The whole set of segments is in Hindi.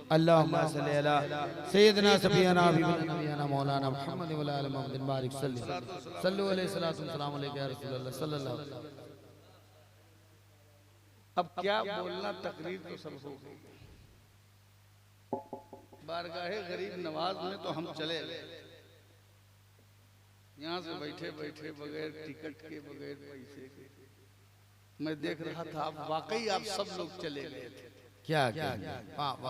अल्लाहुम्मा सल्ली अला सय्यिदना सफियाना हबीबना मौलाना मुहम्मद व अला आलि मुहम्मद बारिक सल्लल्लाहु अलैहि वसल्लम अलैहि या रसूलल्लाह सल्लल्लाहु अलैहि वसल्लम। अब क्या बोलना, तकरीर तो सब हो गई। बारगाहे गरीब नवाज में तो हम चले गए, यहाँ से बैठे बैठे बगैर टिकट के, बगैर पैसे के। मैं देख रहा था आप वाकई आप सब लोग चले गए थे। क्या क्या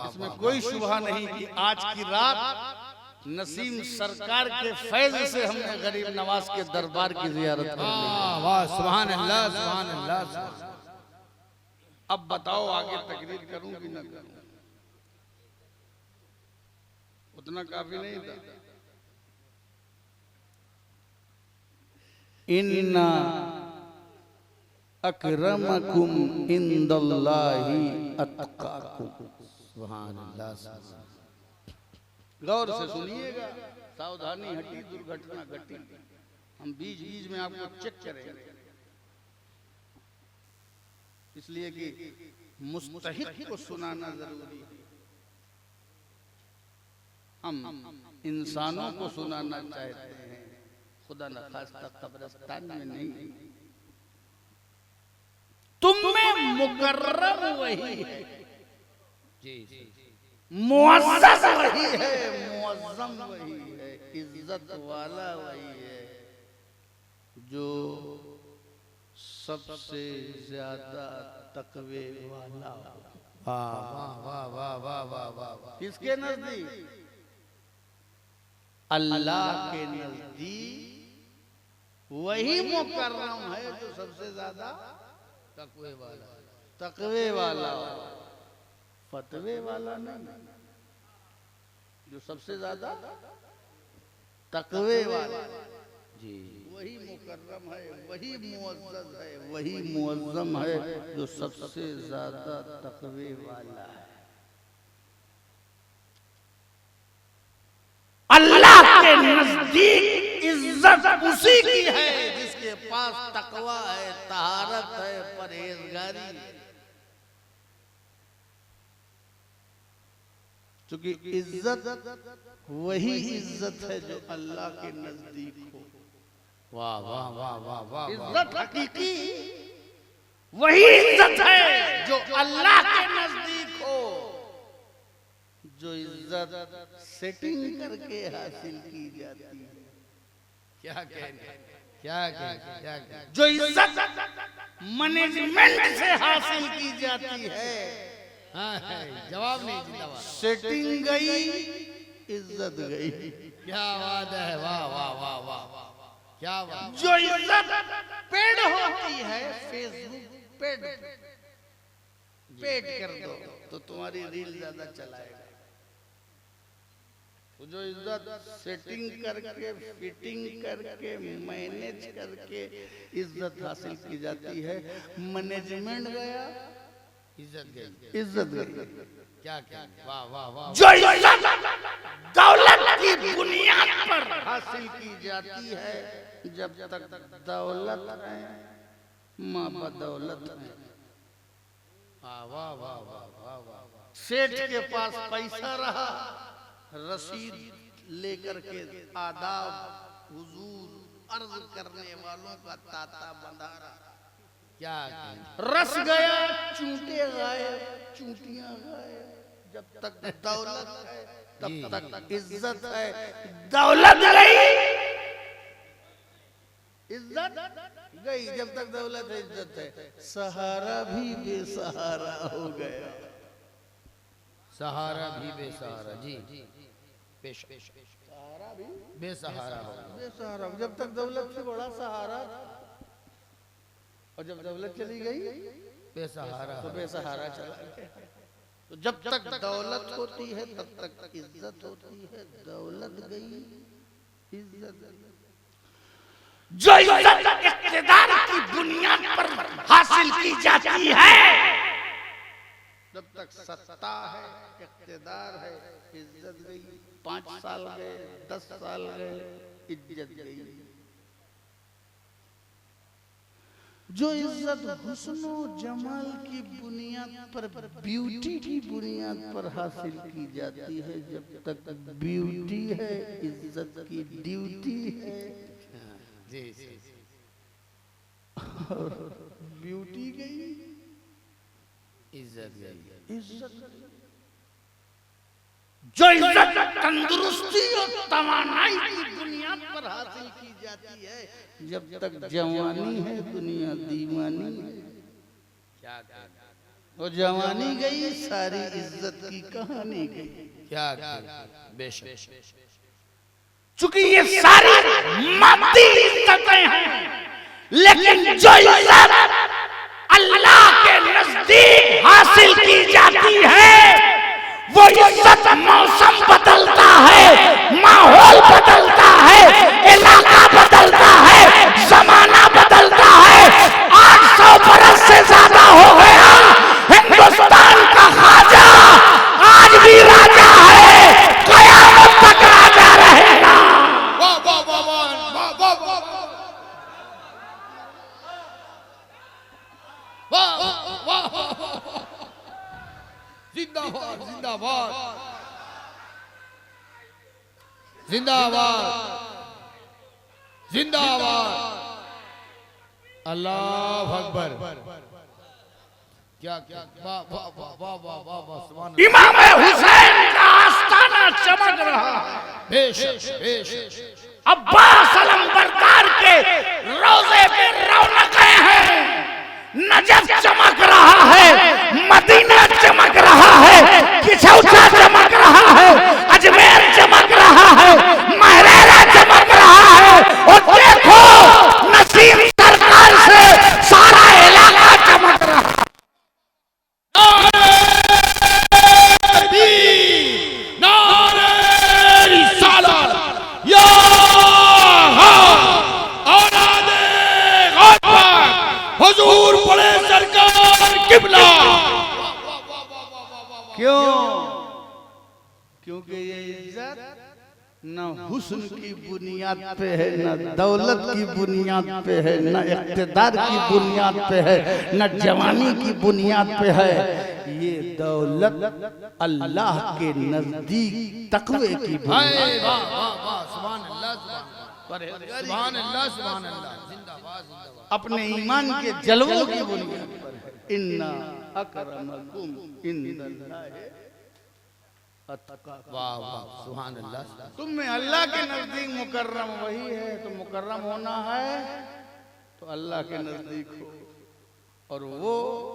इसमें कोई शुबहा नहीं कि आज की रात नसीम सरकार के फैज से हमने गरीब नवाज के दरबार की जियारत कर ली। वाह सुभान अल्लाह सुभान अल्लाह। अब बताओ आगे तकरीर करूं कि न करूं? उतना काफी नहीं था। इन्ना अकरमकुम इंदल्लाहि अत्काकुम। सुभान अल्लाह। गौर से सुनिएगा, सावधानी हटी, दुर्घटना घटी। हम बीच बीच में आपको चेक करेंगे, इसलिए कि मुस्तहिक को सुनाना जरूरी है। हम इंसानों को सुनाना चाहते हैं, खुदा न खास्ता कब्रिस्तान में नहीं। तुम में मुकर्रम वही है, जी मुअज़्ज़ज़ वही है, मुअज़्ज़म वही है, इज्जत वाला वही है जो सबसे ज्यादा तकवे वाला। वाह वाह वाह वाह वाह वाह वाह। किसके नजदीक? अल्लाह के नजदीक वही मुकर्रम है जो सबसे ज्यादा तकवे वाला। तकवे वाला, फतवे वाला नहीं, जो सबसे ज्यादा तकवे वाला जी वही मुकर्रम है, वही मुअज़्ज़ज़ है, वही मुअज़्ज़म है जो सबसे ज्यादा तकवे वाला है। अल्लाह के नजदीक इज्जत उसी की है जिसके पास तकवा है, तहारत है, परहेजगारी है। क्योंकि इज्जत वही इज्जत है जो अल्लाह के नजदीक हो। वाह वाह वाह वाह वाह। इज्जत हकीकी वही इज्जत है जो अल्लाह के नजदीक हो। जो इज्जत सेटिंग करके हासिल की जाती है, क्या कहने क्या कहने क्या कहने। जो इज्जत मैनेजमेंट से हासिल की जाती है, हाँ है, जवाब नहीं जिंदाबाद। सेटिंग गई, इज्जत गई। क्या बात है, वाह वाह वाह वाह वाह। क्या बात। जो इज्जत पेड होती है, फेसबुक पेड कर दो तो तुम्हारी रील ज्यादा चलाएगा। जो इज्जत सेटिंग करके, फिटिंग करके, मैनेज करके इज्जत हासिल की जाती है, मैनेजमेंट गया, इज्जत गई, इज्जत गई। क्या कहने। वाह वाह वाह। जो इज्जत दौलत की बुनियाद पर हासिल की जाती है, जब तक दौलत है, माँ बदौलत है। वाह वाह वाह वाह वाह वाह। सेठ के पास पैसा रहा, रसीद लेकर के आदाब हुजूर अर्ज करने वालों का ताता बंधा रहा। क्या कहने। रस गया, चूंटे गाए, चूंटियां गाए। जब तक दौलत है तब तक इज्जत है, दौलत गई, इज्जत गई। जब तक दौलत है, इज्जत है। सहारा भी बेसहारा हो गया। सहारा भी बेसहारा। जी पेश सहारा भी बेसहारा हो गया। बेसहारा। जब तक दौलत से बड़ा सहारा था, और जब दौलत चली गई बेसहारा तो बेसहारा चला गया। तो जब तक दौलत होती है तब तक इज्जत होती है, दौलत गई, इज्जत गई। जो इज्जत इक़्तिदार की बुनियाद पर हासिल की जाती है, जब तक सत्ता है, इक़्तिदार है, इज्जत गई। 5 साल गए, 10 साल गए, इज्जत गई। जो इज्जत हुस्नो जमाल की बुनियाद पर, ब्यूटी की बुनियाद पर हासिल की जाती है, जब तक ब्यूटी है इज्जत की ड्यूटी है। जी जी। और ब्यूटी गई, इज्जत गई। इज्जत जो इज्जत तंदुरुस्ती और तवानाई की बुनियाद पर हासिल की जाती है, जब तक जवानी है दुनिया दीवानी है। क्या कहना, वो जवानी गई सारी इज्जत की कहानी गई। क्या कहना, बेशक। चूंकि ये सारी मादी इज्जतें हैं, लेकिन जो इज्जत अल्लाह के नजदीक हासिल की जाती है, वो इज्जत मौसम बदलता है, माहौल बदलता है, इलाका बदलता है, जमाना बदलता है। 800 बरस से ज्यादा हो गया हिंदुस्तान का ख्वाजा आज भी राजा है, कयामत तक राजा रहेगा। वाह वाह वाह वाह वाह वाह वाह वाह, जिंदाबाद जिंदाबाद जिंदाबाद जिंदाबाद, अल्लाह अकबर। क्या क्या, वाह वाह वाह वाह वाह वाह वाह, सुभान अल्लाह। इमाम हुसैन का आस्ताना चमक रहा है, बेशक बेशक। अब्बास अलंबरदार के रोजे पे रौनकें हैं, नजफ चमक रहा है, मदीना चमक रहा है, किशौसा चमक रहा है, अजमेर चमक रहा है, महरेरा चमक रहा है, और देखो नसीम सरकार से सारा इलाका चमक रहा है। हुजूर बड़े सरकार किबला। क्यों? क्योंकि ये इज्जत न हुस्न की बुनियाद पे है, न दौलत की बुनियाद पे है, न इक़्तिदार की बुनियाद पे है, न जवानी की बुनियाद पे है। ये दौलत अल्लाह के नजदीक तकवे की बुनियाद। वाह वाह वाह, सुभान अल्लाह सुभान अल्लाह सुभान अल्लाह, जिंदाबाद जिंदाबाद। अपने ईमान के जलवों की बुनियाद पर है। इन्ना अकरमकुम इंदल्लाहि अत्काकुम। वाह वाह, सुभान अल्लाह। तुम में अल्लाह के नजदीक मुकर्रम वही है, तो मुकर्रम होना है तो अल्लाह के नजदीक हो, और वो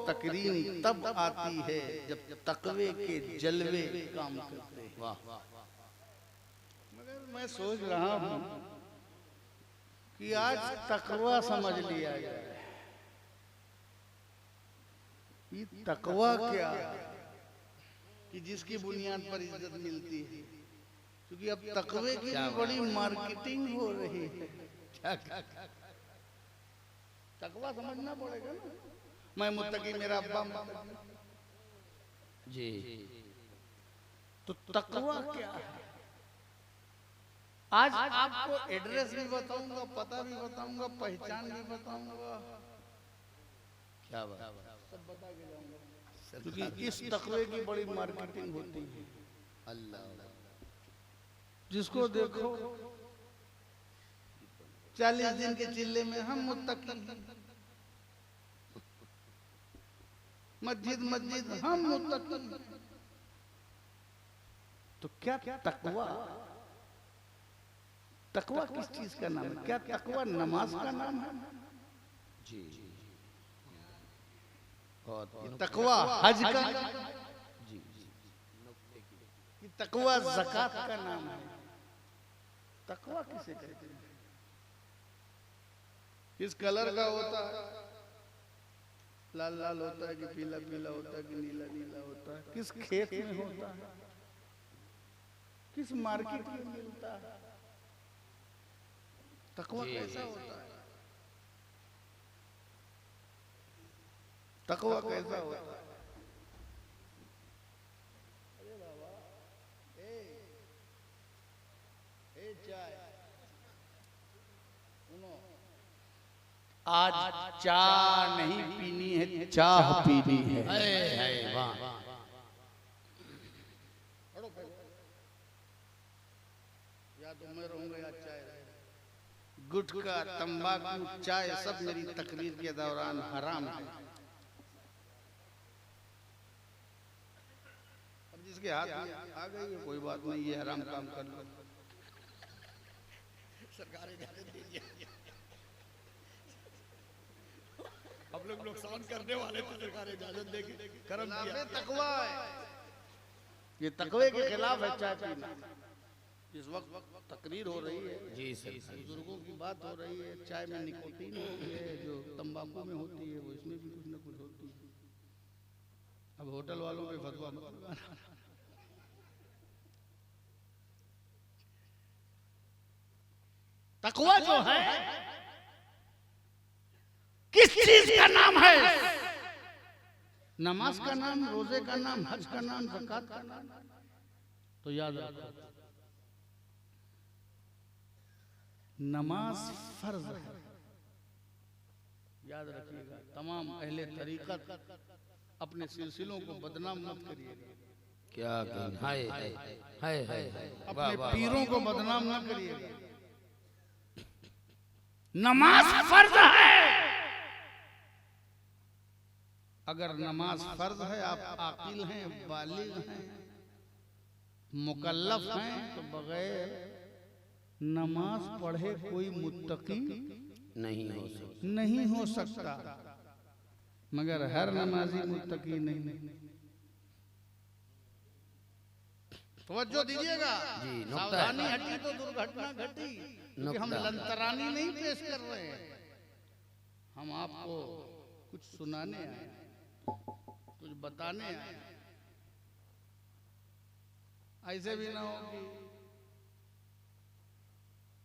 तकरीम तब आती है जब तकवे के जलवे काम करते हैं। वाह, मगर मैं सोच रहा हूँ कि आज तकवा समझ लिया जाए। ये तकवा क्या है कि जिसकी बुनियाद पर इज्जत मिलती है, क्योंकि अब तकवे की भी बड़ी मार्केटिंग हो रही है। तकवा समझना पड़ेगा ना। मैं मुत्तकी, मेरा अब्बा मुत्तकी, जी। तो तकवा क्या है? आज आपको एड्रेस भी बताऊंगा, पता भी बताऊंगा, पहचान भी बताऊंगा, क्या बात, सब बता के जाऊंगा, क्योंकि इस तकवे की बड़ी मार्केटिंग होती है। अल्लाह। जिसको देखो 40 दिन के चिल्ले में हम मुत्तकी, मस्जिद मस्जिद हम मुत्तकी। तो क्या तकवा, तकवा किस चीज का नाम है? क्या तकवा नमाज का नाम है? जी, बहुत तकवा हज का, जी, कि तकवा ज़कात का नाम है? तकवा किसे कहते हैं? किस कलर का होता है? लाल लाल होता है कि पीला पीला होता है कि नीला नीला होता है? किस खेत में होता है? किस मार्केट में मिलता है? तकवा कैसा होता है? तकवा कैसा होता है? अरे बाबा, ए चाय सुनो, आज चाय नहीं पीनी है, चाह पीनी है। है वाह। या तो मैं रहूंगा या चाय रहेगा। गुटखा, तंबाकू, चाय सब मेरी तकरीर के दौरान हराम है। अब जिसके हाथ में आ गई है कोई बात नहीं, ये हराम काम कर लो। सरकार इजाजत दीजिए। हम लोग नुकसान करने वाले तो सरकार इजाजत देगी। कर्म किया, तकवा है, ये तकवे के खिलाफ है चाय पीना। इस वक्त तकरीर हो रही है जी सर, बुजुर्गों की बात हो रही है। चाय में निकोटीन होती है जो तंबाकू में होती है, वो इसमें भी कुछ न कुछ होती है। अब होटल वालों पे फतवा मत लगाना। तकवा जो है किस चीज का नाम है? नमाज का नाम, रोजे का नाम, हज का नाम, ज़कात का नाम। तो याद रखो, नमाज फर्ज है। याद रखिएगा, तमाम अहले तरीकत अपने सिलसिलों को बदनाम मत करिएगा। क्या हाय हाय हाय, अपने पीरों को बदनाम न करिएगा। नमाज फर्ज है। अगर नमाज फर्ज है, आप आकिल हैं, बालिग हैं, मुकल्लफ हैं, तो बगैर नमाज पढ़े कोई मुत्तकी नहीं हो सकता। मगर हर नमाजी मुत्तकी नहीं। तवज्जो दीजिएगा, सावधानी हटी तो दुर्घटना घटी। क्योंकि हम लंतरानी नहीं पेश कर रहे हैं, हम आपको कुछ सुनाने आए, कुछ बताने आए। ऐसे भी ना हो कि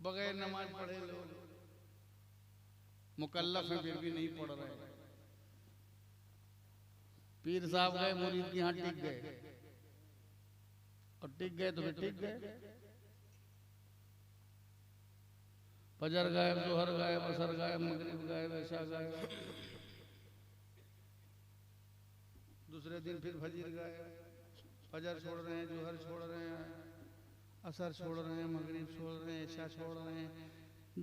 बगैर नमाज पढ़े लोग मुकल्लफ हैं फिर भी नहीं पढ़ रहे। पीर साहब गए मुरीद के यहाँ टिक गए, और टिक गए तो फिर टिक गए। फजर गायब, जोहर गायब, असर गायब, मगरिब गायब, ऐशा गायब। दूसरे दिन फिर फजर गायब, फजर छोड़ रहे हैं, जोहर छोड़ रहे हैं, असर छोड़ रहे हैं, मगरिब छोड़ रहे हैं, ऐशा छोड़ रहे हैं।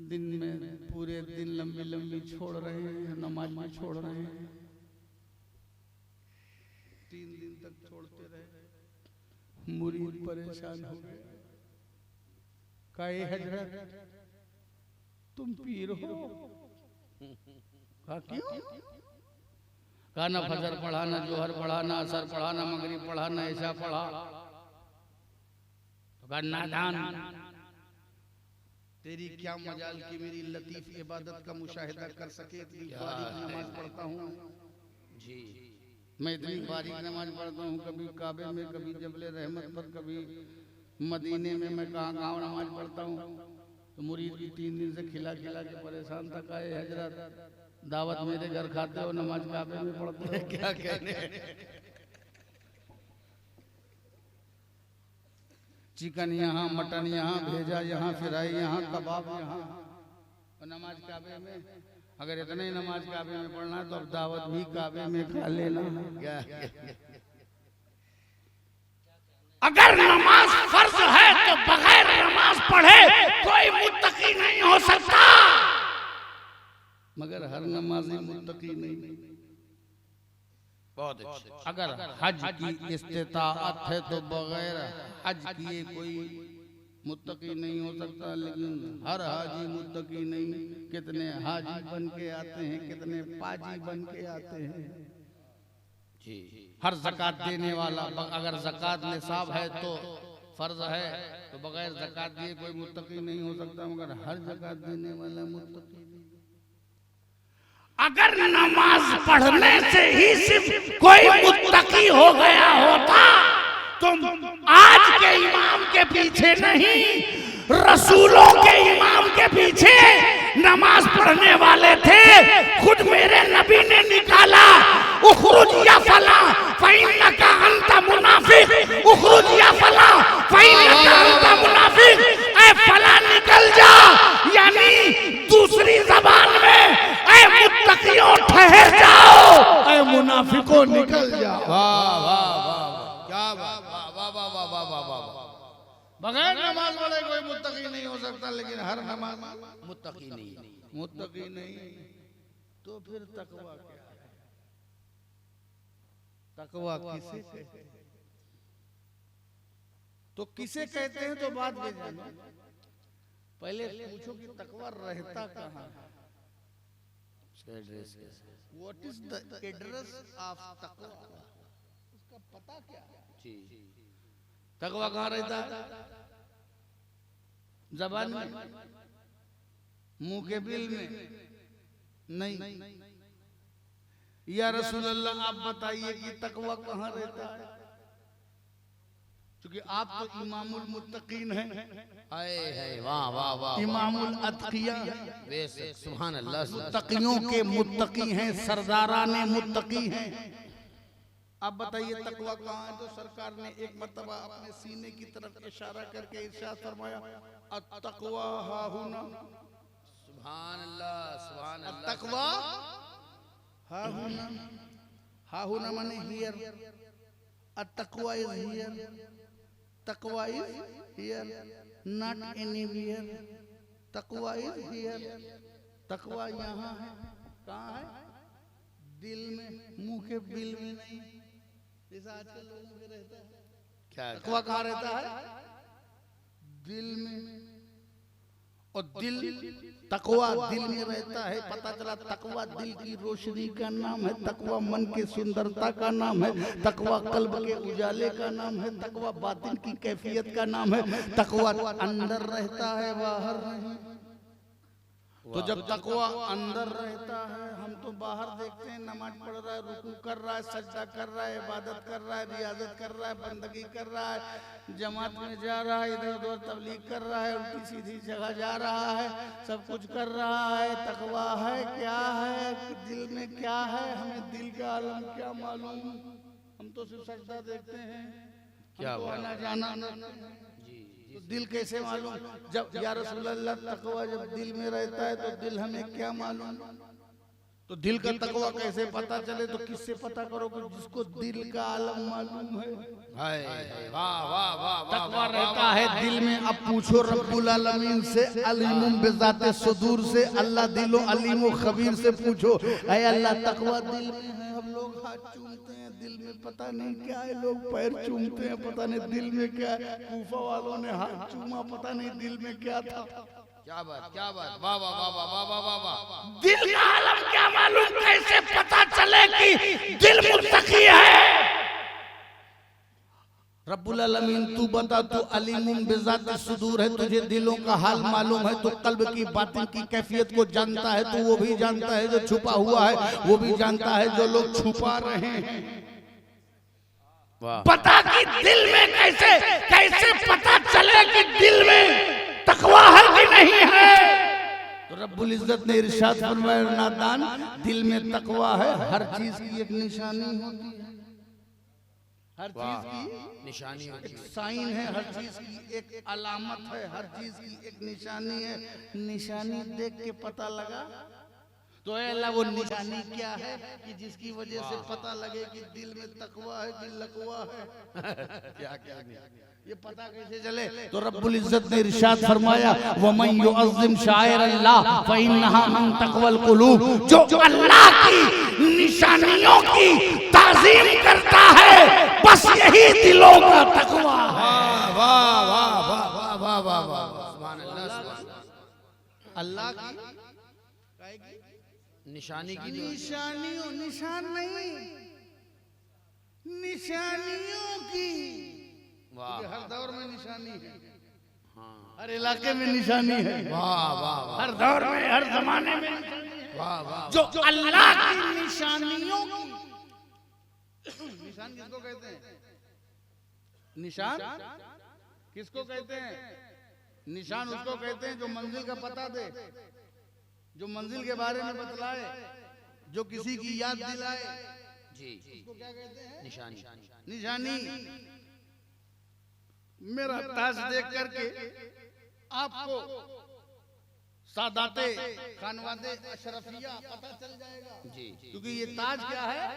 दिन में पूरे दिन लंबी लंबी छोड़ रहे हैं, नमाज में छोड़ रहे हैं। 3 दिन तक छोड़ते रहे, मुरीद परेशान हो गए। काहे हजरत तुम पीर हो? कहा क्यों? कहा ना फजर पढ़ा, ना जोहर पढ़ा, ना असर पढ़ा, ना मगरिब पढ़ा, ना ऐशा पढ़ा। तो कहा नादान, तेरी क्या मजाल की मेरी लतीफ इबादत का मुशाहिदा कर सके। इतनी बारीक नमाज पढ़ता हूँ जी, मैं इतनी बारीक नमाज पढ़ता हूँ, कभी काबे में, कभी जबले रहमत पर, कभी मदीने में, मैं कहाँ नमाज पढ़ता हूँ। तो मुरीद की 3 दिन से खिला खिला के परेशान था। कहा हजरत दावत मेरे घर खाते हो, नमाज काबे में पढ़ते हो, क्या कहने। चिकन यहाँ, मटन यहाँ, भेजा यहाँ, फ्राई यहाँ, कबाब यहाँ, और नमाज काबे में। अगर इतने ही नमाज काबे में पढ़ना है तो अब दावत भी काबे में खा लेना। अगर नमाज फर्ज है तो बगैर नमाज पढ़े कोई मुत्तकी नहीं हो सकता। मगर हर नमाजी मुत्तकी नहीं। बहुत अच्छे। अगर हज की इस्तिताअत है तो बगैर हज किए कोई मुत्तकी नहीं हो सकता। लेकिन हर हाजी मुत्तकी नहीं। कितने हाजी बन के आते हैं, कितने पाजी बन के आते हैं जी। हर ज़कात देने वाला, अगर ज़कात निसाब है तो फर्ज है, तो बगैर ज़कात दिए कोई मुत्तकी नहीं हो सकता। मगर हर ज़कात देने वाला मुत्तकी। अगर नमाज पढ़ने से ही सिर्फ कोई मुत्तकी हो गया होता तो आज के इमाम के पीछे नहीं, रसूलों के इमाम के पीछे नमाज पढ़ने वाले थे। खुद मेरे नबी ने निकाला, उखरुज या फला फइन्नका अंता मुनाफिक, उखरुज या फला फइन्नका अंता मुनाफिक, ऐ फला निकल जा। यानी दूसरी जबान में ऐ बगैर नमाज पढ़े कोई मुत्तकी नहीं हो सकता, लेकिन हर नमाज मुत्तकी नहीं है। मुत्तकी नहीं, तो फिर तकवा क्या है? तकवा किसे कहते हैं? तो किसे कहते हैं तो बात में जानो। पहले पूछो कि तकवा रहता कहाँ है? एड्रेस कैसे? What is the address of तकवा? उसका पता क्या है? जी तकवा कहाँ रहता है? जबान में, मुंह के बिल में नहीं। या रसूल अल्लाह आप बताइए कि तकवा कहाँ रहता है? क्योंकि आप तो इमामुल मुत्तकीन हैं, आए है, वाह वाह वाह, इमामुल अतकिया हैं, बेशक, सुभान अल्लाह। मुत्तकियों के मुत्तकी हैं, सरदाराने मुत्तकी हैं। आप बताइए तकवा कहाँ है? तो सरकार ने एक मर्तबा अपने सीने की तरफ इशारा करके इरशाद फरमाया, अत्तक़वा हाहुना। सुभान अल्लाह, सुभान अल्लाह। तकवा हाहुना, हाहुना माने हियर, अत्तक़वा इज हियर, तकवा इज हियर, नॉट एनीवेयर। तकवा इज हियर, तकवा यहाँ है। कहाँ है? दिल में, मुंह के बिल में नहीं। जैसा आजकल लोगों में रहता है। क्या तकवा कहाँ रहता है? दिल में। और दिल, तकवा दिल में रहता है। पता चला तकवा दिल की रोशनी का नाम है, तकवा मन की सुंदरता का नाम है, तकवा कल्ब के उजाले का नाम है, तकवा बातिन की कैफियत का नाम है। तकवा अंदर रहता है, बाहर नहीं। तो जब तकवा अंदर रहता है, हम तो बाहर देखते हैं नमाज पढ़ रहा है, रुकू कर रहा है, सजदा कर रहा है, इबादत कर रहा है, रियाजत कर रहा है, बंदगी कर रहा है, जमात में जा रहा है, इधर उधर तबलीग कर रहा है, उल्टी सीधी जगह जा रहा है, सब कुछ कर रहा है। तकवा है क्या है? दिल में क्या है? हमें दिल का आलम क्या मालूम? हम तो सिर्फ सजदा देखते हैं, क्या हमको आना जाना तो दिल कैसे मालूम? जब या रसूल अल्लाह तकवा जब दिल में रहता है तो दिल हमें क्या मालूम? तो दिल का तकवा कैसे पता चले? तो किससे पता करोगे? जिसको दिल का आलम मालूम है। हाय, वाह वाह वाह, तकवा रहता है दिल में। अब पूछो रब्बुल आलमीन से, अलीमुम बिज़ाते सुदूर से, अल्लाह दिलो अलीम खबीर से पूछो, ऐ अल्लाह तकवा दिल में है। हम लोग हाथ चूमते हैं, दिल में पता नहीं क्या है, लोग पैर चूमते हैं, पता नहीं दिल में क्या है। कूफा वालों ने हाथ चूमा, पता नहीं दिल में क्या था। क्या बात, क्या बात, वाह वाह वाह वाह वाह वाह वाह। दिल का आलम क्या मालूम? कैसे पता चले कि दिल मुत्तकी है? रब्बुल आलमीन तू बता, तू अलीमुम बिज़ाति सुदूर है, तुझे दिलों का हाल मालूम है, तो कल्ब की बातिन की कैफियत को जानता है, तो वो भी जानता है जो छुपा हुआ है, वो भी जानता है जो लोग छुपा रहे हैं। पता कि दिल में कैसे कैसे पता चले कि दिल में तकवा है कि नहीं है? तो रब्बुल इज्जत ने इरशाद फरमाया, नादान, दिल में तकवा है, हर चीज की एक निशानी होती है, हर चीज की निशानी होती एक है। साइन है, हर चीज की एक अलामत है, हर चीज की एक निशानी है। निशानी देख के पता लगा तो अल्लाह वो निशानी क्या है कि जिसकी वजह से पता लगे कि दिल में तकवा है कि लकवा है? क्या क्या ये पता कैसे चले? तो रब्बुल इज्जत ने इरशाद फरमाया, वमन युअज़्ज़िम शाइर अल्लाह फइन्नहा मिन तक़वल कुलूब। जो अल्लाह की निशानियों की ताज़ीम करता है, बस यही दिलों का तकवा है। वाह वाह वाह वाह वाह वाह वाह, सुभान अल्लाह, सुभान अल्लाह की निशानी की निशानियों, निशान नहीं, निशानियों की। वाह, हर दौर में निशानी है, हाँ, हर इलाके में निशानी है, वाह वाह वाह, हर दौर में, हर जमाने में वाह वाह। जो अल्लाह की निशानियों की। निशान किसको कहते हैं? निशान किसको कहते हैं? निशान उसको कहते हैं जो मंजिल का पता दे, जो मंजिल के बारे में बतलाए, जो किसी की याद दिलाए। जी, उसको क्या कहते हैं? निशानी। निशानी। मेरा ताज देख करके आपको सादाते खानवादे अशरफिया पता चल जाएगा। जी, क्योंकि ये ताज क्या है?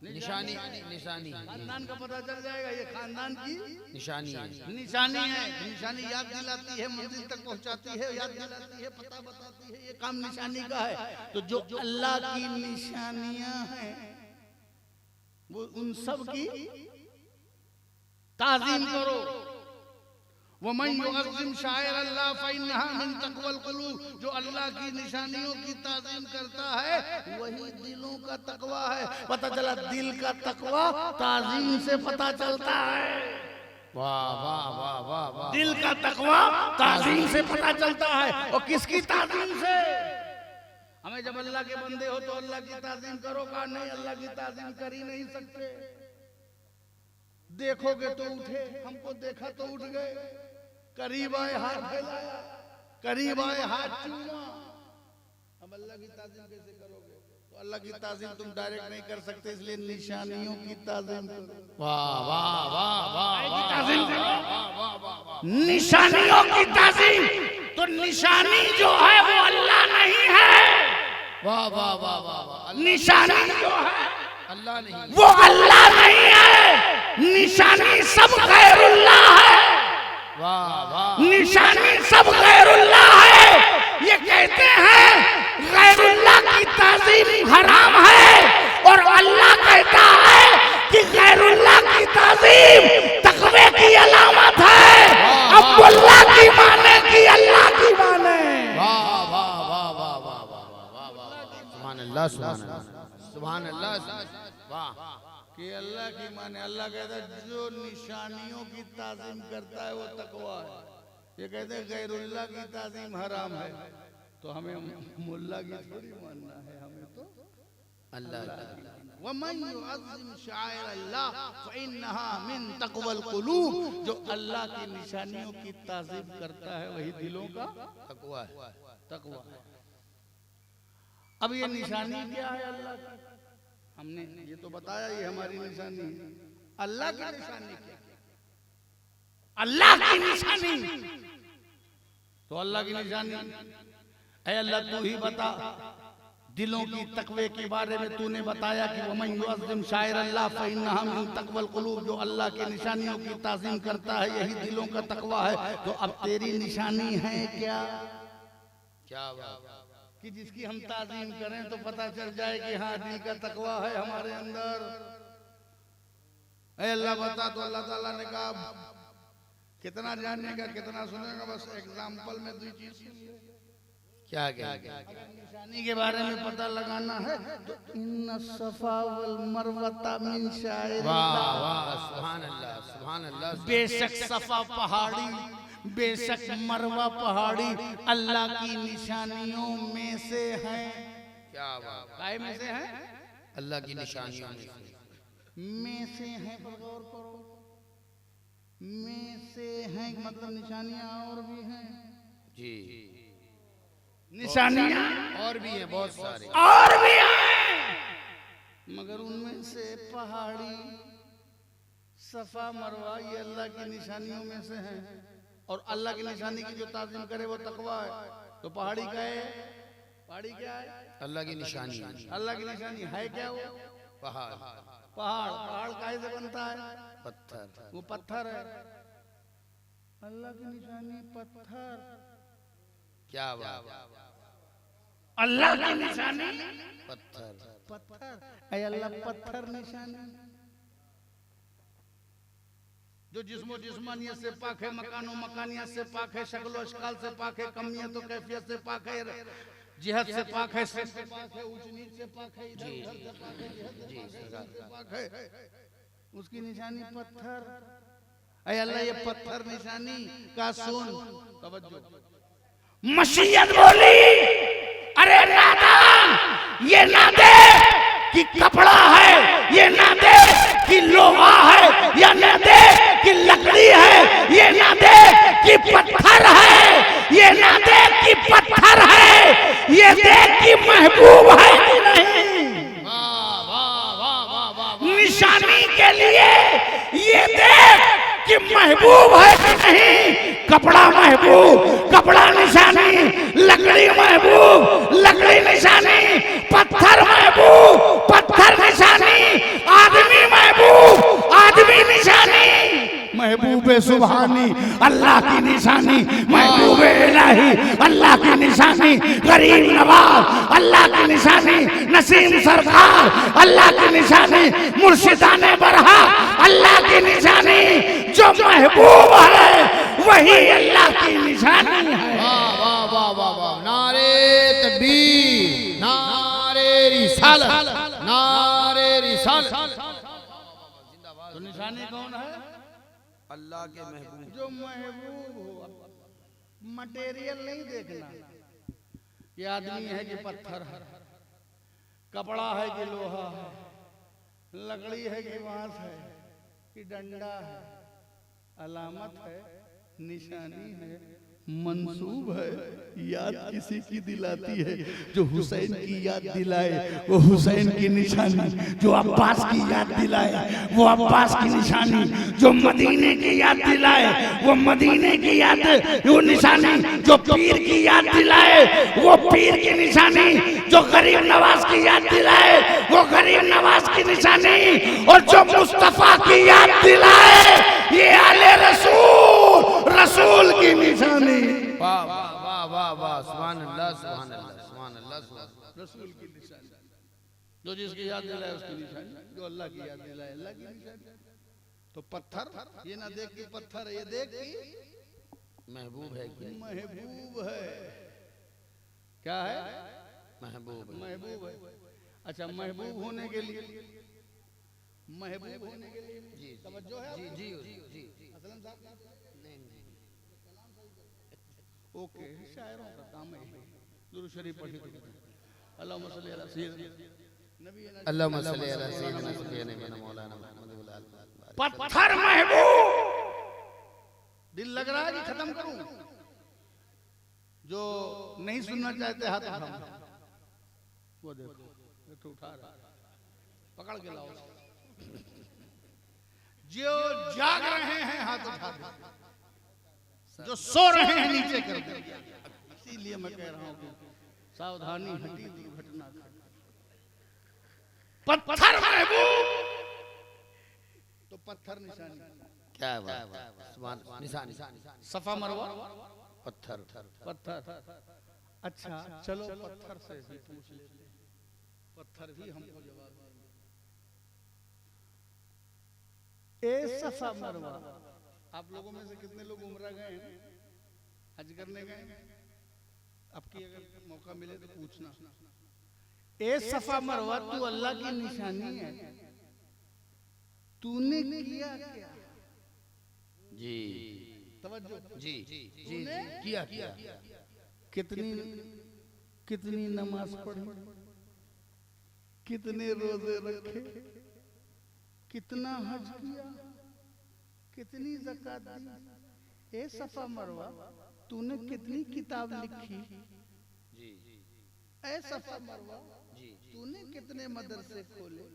निशानी निशानी खानदान का पता चल जाएगा, ये खानदान की निशानी है। निशानी है। निशानी याद दिलाती है, मंजिल तक पहुंचाती है, याद दिलाती है, पता बताती है, ये काम निशानी का है। तो जो अल्लाह की निशानियां हैं वो उन सब की ताज़ीम करो। वमन युअज़्ज़िम शाइर अल्लाह फइन्नहा मिन तक़वल क़ुलूब, जो अल्लाह की निशानियों की ताज़ीम करता है वही दिलों का तकवा है। पता चला दिल का तकवा ताज़ीम से पता चलता है। वाह वाह वाह वाह वाह। दिल का तकवा ताज़ीम से पता चलता है। और किसकी ताज़ीम से? हमें जब अल्लाह के बंदे हो तो अल्लाह की ताज़ीम करो, का नहीं अल्लाह की ताज़ीम कर ही नहीं सकते। देखोगे तो उठे, हमको देखा तो उठ गए, करीब आए हाथ फैलाया, करीब आए हाथ चूमा। अब अल्लाह की ताज़ीम कैसे करोगे? तो अल्लाह की ताज़ीम तुम डायरेक्ट नहीं कर सकते, इसलिए निशानियों की ताज़ीम करो। वाह वाह वाह वाह ताज़ीम करो। वाह वाह वाह। निशानियों की ताज़ीम। तो निशानी जो है वो अल्लाह नहीं है। वाह वाह वाह वाह वाह। निशानी जो है अल्लाह नहीं, वो अल्लाह नहीं है। निशानी सब गैरुल्लाह है। वाह वाह। निशानी सब गैरुल्लाह है। ये कहते हैं गैरुल्लाह की ताज़ीम हराम है, और अल्लाह कहता है कि गैरुल्लाह की ताज़ीम तक़वे की अलामत है। अब अल्लाह की माने कि अल्लाह की माने। वाह वाह वाह वाह वाह वाह वाह। सुभान अल्लाह सुभान अल्लाह सुभान अल्लाह। वाह। कि अल्लाह की माने। अल्लाह कहता है जो निशानियों की ताज़ीम करता है वो तकवा है। ये कहते हैं गैरुल्लाह की ताज़ीम हराम है, तो हमें मुल्ला की थोड़ी मानना है, हमें तो अल्लाह। वमन युअज़्ज़िम शाइर अल्लाह फइन्नहा मिन तक़वल क़ुलूब, जो अल्लाह की निशानियों की ताज़ीम करता है वही दिलों का तकवा है। तकवा है। अब ये निशानी क्या है अल्लाह की? हमने ये तो बताया, ये हमारी निशानी है। अल्लाह की निशानी क्या है? अल्लाह की निशानी। तो अल्लाह की निशानी, ऐ अल्लाह तू ही बता। दिलों की तकवे के बारे में तूने बताया कि वमन युअज़्ज़िम शाइर अल्लाह फइन्नहा मिन तक़वल क़ुलूब, जो अल्लाह की निशानियों की ताज़ीम करता है यही दिलों का तकवा है। तो अब तेरी निशानी है क्या? क्या बात कि जिसकी हम ताज़ीम करें तो पता चल जाए कि हाँ दिल का तकवा है हमारे अंदर। ऐ अल्लाह बता। तो अल्लाह ताला ने कहा कितना जानेगा कितना सुनेगा, बस एग्जाम्पल में दो चीज। क्या क्या निशानी के बारे में पता लगाना है तो इन्ना सफा वल मरवता मिन शाइर। वाह वाह सुभान अल्लाह सुभान अल्लाह। बेशक सफा पहाड़ी, बेशक मरवा पहाड़ी अल्लाह की निशानियों में से है। क्या बात। काय में से है? अल्लाह की निशानियों में से है। पर गौर करो, में से है मतलब निशानियां और भी हैं। जी निशानियां और भी हैं, बहुत सारे और भी हैं, मगर उनमें से पहाड़ी सफा मरवा ये अल्लाह की निशानियों में से हैं। और अल्लाह की निशानी की जो ताज़ीम करे वो तकवा है। तो पहाड़ी क्या है? पहाड़ी क्या है? अल्लाह की निशानी। अल्लाह की निशानी है क्या? वो पहाड़। पहाड़। पहाड़ काहे से बनता है? पत्थर। वो पत्थर है। अल्लाह की निशानी पत्थर। क्या बात। अल्लाह की निशानी पत्थर। पत्थर। ऐ अल्लाह पत्थर निशानी। जो जिस्मो जिस्मानियत से पाक है, मकानो मकानियत से पाक है, शक्लो अशकाल से पाक है, कमियत और कैफियत से पाक है, जिहद से पाक है, सिर से पाक है, ऊंच नीच से पाक है, इधर उधर से पाक है, जिहद से पाक है। उसकी निशानी पत्थर। ऐ अल्लाह ये पत्थर निशानी का सुन। तवज्जो। मशीयत बोली, अरे नादान ये ना दे कि कपड़ा है, ये ना दे कि लोहा है, या ना दे कि लकड़ी है, ये ना दे कि पत्थर है, ये ना दे कि पत्थर है, ये दे कि महबूब है कि नहीं। वाह वाह वाह वाह वाह। निशानी के लिए ये दे कि महबूब है कि नहीं। कपड़ा महबूब, कपड़ा निशानी, लकड़ी महबूब, लकड़ी निशानी, पत्थर महबूब, पत्थर निशानी, आदमी महबूब, आदमी निशानी, महबूब सुभानी अल्लाह की निशानी, महबूब इलाही अल्लाह की निशानी, गरीब नवाज अल्लाह की निशानी, नसीम सरकार अल्लाह की निशानी, मुर्शिदाने बरहा अल्लाह की निशानी। जो महबूब है वही अल्लाह की निशानी है। वाह वाह वाह वाह वाह, नारे तकबीर, नारे रिसालत, नारे रिसालत। तो निशानी कौन है? अल्लाह के महबूब। जो महबूब हो। मटेरियल नहीं देखना, ये आदमी है कि पत्थर है, कपड़ा है कि लोहा है, लकड़ी है कि बांस है कि डंडा है, अलामत है, निशानी है, मंसूब है, याद किसी की दिलाती है। जो हुसैन की याद दिलाए वो हुसैन की निशानी, जो अब्बास की याद दिलाए वो अब्बास की निशानी, जो मदीने की याद दिलाए वो मदीने की याद वो निशानी, जो पीर की याद दिलाए वो पीर की निशानी, जो गरीब नवाज की याद दिलाए वो गरीब नवाज की निशानी, और जो मुस्तफा की याद दिलाए ये आले रसूल, रसूल की निशानी। वाह वाह वाह वाह वाह, सुभान अल्लाह सुभान अल्लाह सुभान अल्लाह सुभान अल्लाह। रसूल की निशानी, जो जिसकी याद दिलाए उसकी निशानी, जो अल्लाह की याद दिलाए अल्लाह की निशानी। तो पत्थर ये ना देख कि पत्थर है, ये देख कि महबूब है कि महबूब है। क्या है? महबूब है। महबूब है। अच्छा, महबूब होने के लिए, महबूब होने के लिए जी तवज्जो है। जी जी जी जी। असलम साहब नहीं नहीं, ओके, शायरों का काम है। दुरूद शरीफ पढ़ी तो अल्लाहुम्मा सल्ली अला सय्यिदना नबी अल्लाहुम्मा सल्ली अला सय्यिदना सय्यिदना मौलाना मुहम्मद व आलिहि। पत्थर महबूब। दिल लग रहा है कि खत्म करूं? जो नहीं सुनना चाहते हाथ उठाओ, वो देखो तो उठा रहा, पकड़ के लाओ। जो जाग रहे हैं हाथ उठा दो, जो सो रहे हैं नीचे कर दो। इसीलिए मैं कह रहा हूं कि सावधानी हटी दुर्घटना। पत्थर महबूब तो पत्थर निशानी। क्या बात, सुभान निशानी, सफा मरवा पत्थर पत्थर। अच्छा चलो पत्थर से भी पूछ लेते, पत्थर भी हमको जवाब देंगे। ए सफा मरवा, आप लोगों में से कितने लोग उम्रा गए हैं, हज करने गए हैं? आपकी अगर मौका मिले तो पूछना। ए सफा मरवा तू अल्लाह की निशानी है, तूने किया क्या? जी तवज्जो जी जी जी किया किया। कितनी कितनी नमाज पढ़ी, कितने रोजे रखे, कितना हज किया, कितनी ज़कात दी? ए सफा मरवा तूने कितनी किताब लिखी? जी ए सफा मरवा जी तूने कितने मदरसे खोले?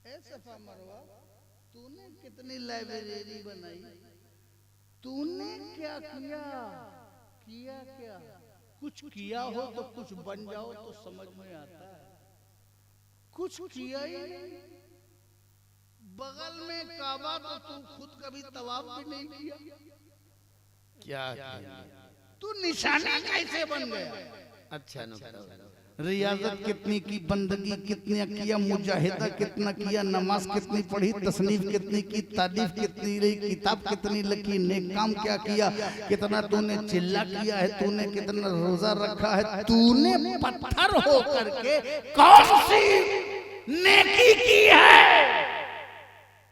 ए सफा मरवा तूने कितनी लाइब्रेरी बनाई? तूने क्या किया? किया क्या? कुछ किया हो तो कुछ बन जाओ तो समझ में आता है, कुछ किया ही नहीं। बगल में काबा तो तू खुद कभी तवाफ भी नहीं किया, क्या किया? तू निशानी कैसे बन गया? अच्छा नुक्ता। रियाजत कितनी की, बंदगी कितना किया, मुजाहिदा कितना किया, नमाज कितनी पढ़ी, तसनीफ कितनी की, तारीफ कितनी रही, किताब कितनी लिखी, नेक काम क्या किया, कितना तूने चिल्ला किया है, तूने कितना रोजा रखा है, तूने पत्थर हो करके कौन सी नेकी की है?